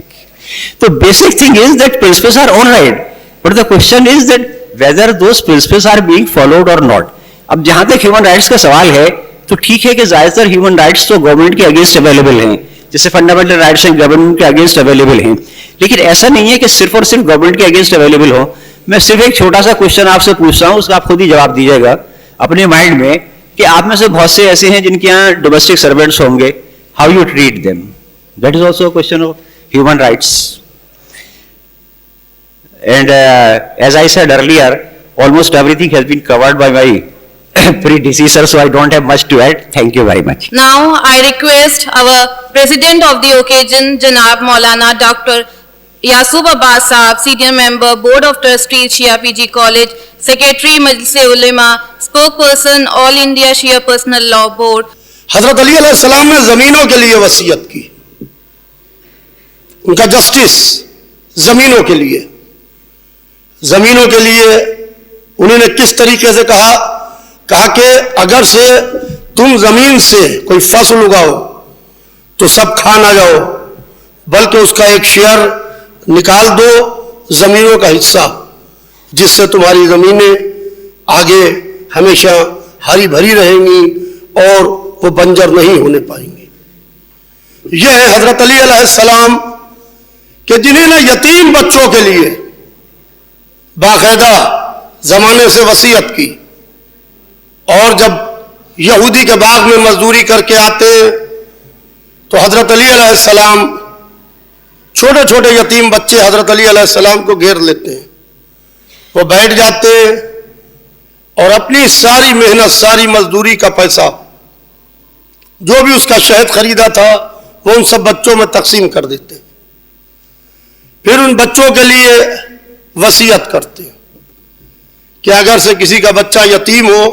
[SPEAKER 8] तो basic thing is that principles are all right, but the question is that whether those principles are being followed और नॉट। अब जहां तक ह्यूमन राइट्स का सवाल है, तो ठीक है कि ज्यादातर ह्यूमन राइट्स तो गवर्नमेंट के अगेंस्ट अवेलेबल हैं, जैसे फंडामेंटल राइट्स हैं गवर्नमेंट के अगेंस्ट अवेलेबल हैं, लेकिन ऐसा नहीं है कि सिर्फ और सिर्फ गवर्नमेंट के अगेंस्ट अवेलेबल हो। मैं सिर्फ एक छोटा सा क्वेश्चन आपसे पूछता हूं, उसका आप खुद ही जवाब दीजिएगा अपने माइंड में, कि आप में से बहुत से ऐसे हैं जिनके यहाँ डोमेस्टिक सर्वेंट्स होंगे, how you treat them, that is also question of human rights. And as I said earlier, almost everything has been covered by my predecessor, so I don't have much to add. Thank you very much.
[SPEAKER 1] Now I request our President of the occasion, Janab Maulana Dr. Yasub Abbas Saab, Senior Member, Board of Trustees, Shia PG College, Secretary Majlis Ulema, Spokesperson, All India Shia Personal Law Board.
[SPEAKER 9] हजरत अली अलैहिस्सलाम ने जमीनों के लिए वसीयत की, उनका जस्टिस जमीनों के लिए, जमीनों के लिए उन्होंने किस तरीके से कहा कि अगर से तुम जमीन से कोई फसल उगाओ तो सब खा ना जाओ, बल्कि उसका एक शेयर निकाल दो जमीनों का हिस्सा, जिससे तुम्हारी जमीनें आगे हमेशा हरी भरी रहेंगी और वो बंजर नहीं होने पाएंगी। यह है हजरत अली अलैहिस्सलाम कि जिन्होंने यतीम बच्चों के लिए बाकायदा जमाने से वसीयत की, और जब यहूदी के बाग में मजदूरी करके आते तो हजरत अली अलैहिस्सलाम छोटे छोटे यतीम बच्चे हजरत अली अलैहिस्सलाम को घेर लेते हैं, वो बैठ जाते हैं और अपनी सारी मेहनत, सारी मजदूरी का पैसा, जो भी उसका शहद खरीदा था, वो उन सब बच्चों में तकसीम कर देते हैं। फिर उन बच्चों के लिए वसीयत करते हैं कि अगर से किसी का बच्चा यतीम हो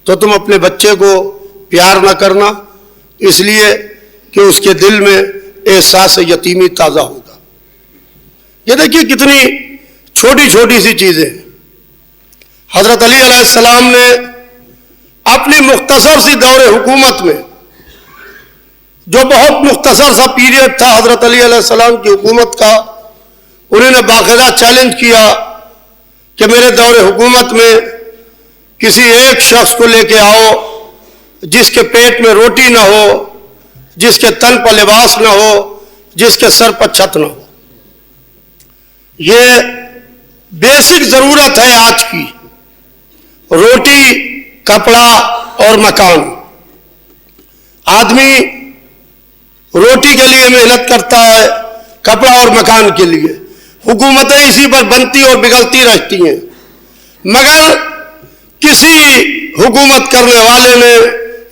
[SPEAKER 9] तो तुम अपने बच्चे को प्यार न करना, इसलिए कि उसके दिल में एहसास यतीमी ताज़ा होगा। ये देखिए कितनी छोटी छोटी सी चीज़ें। हज़रत अली अलैहिस्सलाम ने अपनी मुख्तसर सी दौरे हुकूमत में, जो बहुत मुख्तसर सा पीरियड था हज़रत अली अलैहिस्सलाम की हुकूमत का, उन्होंने बाकायदा चैलेंज किया कि मेरे दौरे हुकूमत में किसी एक शख्स को लेके आओ जिसके पेट में रोटी ना हो, जिसके तन पर लिबास ना हो, जिसके सर पर छत ना हो। ये बेसिक जरूरत है आज की, रोटी, कपड़ा और मकान। आदमी रोटी के लिए मेहनत करता है, कपड़ा और मकान के लिए। हुकूमतें इसी पर बनती और बिगड़ती रहती हैं, मगर किसी हुकूमत करने वाले ने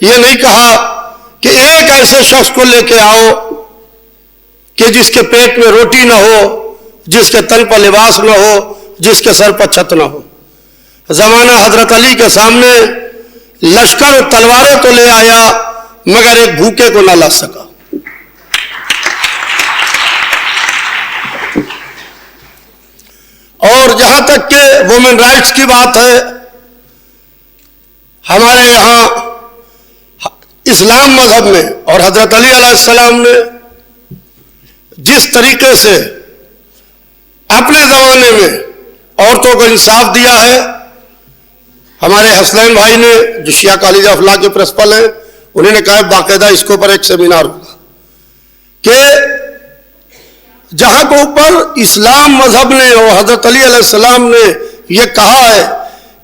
[SPEAKER 9] यह नहीं कहा कि एक ऐसे शख्स को लेके आओ कि जिसके पेट में रोटी ना हो, जिसके तन पर लिबास ना हो, जिसके सर पर छत ना हो। जमाना हजरत अली के सामने लश्कर और तलवारें तो ले आया, मगर एक भूखे को ना ला सका। और जहां तक के वुमेन राइट्स की बात है, हमारे यहां इस्लाम मजहब में और हजरत अली अलैहिस्सलाम ने जिस तरीके से अपने जमाने में औरतों को इंसाफ दिया है, हमारे हसनैन भाई ने, जो शिया कॉलेज ऑफ लॉ के प्रिंसिपल हैं, उन्होंने कहा बाकायदा इसके ऊपर एक सेमिनार होगा कि जहां के ऊपर इस्लाम मजहब ने और हजरत अली अलैहिस्सलाम ने यह कहा है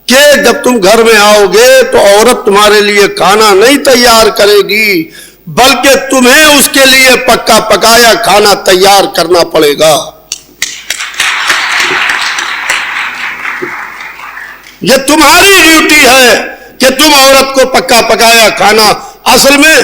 [SPEAKER 9] कि जब तुम घर में आओगे तो औरत तुम्हारे लिए खाना नहीं तैयार करेगी, बल्कि तुम्हें उसके लिए पक्का पकाया खाना तैयार करना पड़ेगा। यह तुम्हारी ड्यूटी है कि तुम औरत को पक्का पकाया खाना। असल में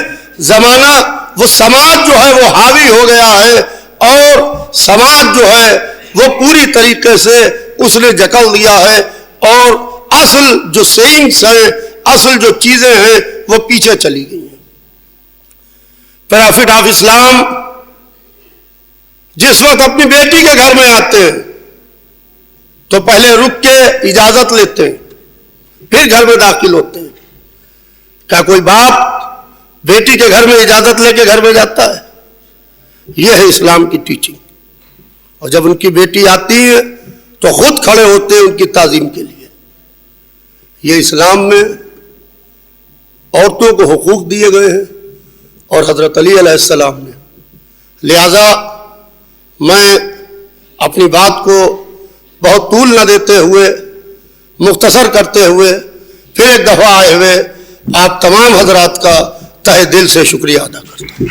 [SPEAKER 9] जमाना, वो समाज जो है वो हावी हो गया है और समाज जो है वो पूरी तरीके से उसने जकड़ दिया है और असल जो सेइंग्स हैं, असल जो चीजें हैं वो पीछे चली गई हैं। प्रॉफिट ऑफ इस्लाम जिस वक्त अपनी बेटी के घर में आते हैं तो पहले रुक के इजाजत लेते हैं, फिर घर में दाखिल होते हैं। क्या कोई बाप बेटी के घर में इजाजत लेके घर में जाता है? यह है इस्लाम की टीचिंग। और जब उनकी बेटी आती है तो खुद खड़े होते हैं उनकी ताजीम के लिए। ये इस्लाम में औरतों को हुकूक दिए गए हैं और हजरत अली अलैहिस्सलाम ने। लिहाजा मैं अपनी बात को बहुत तूल न देते हुए, मुख्तसर करते हुए, फिर एक दफा आए हुए आप तमाम हजरात का तहे दिल से शुक्रिया अदा करता हूं।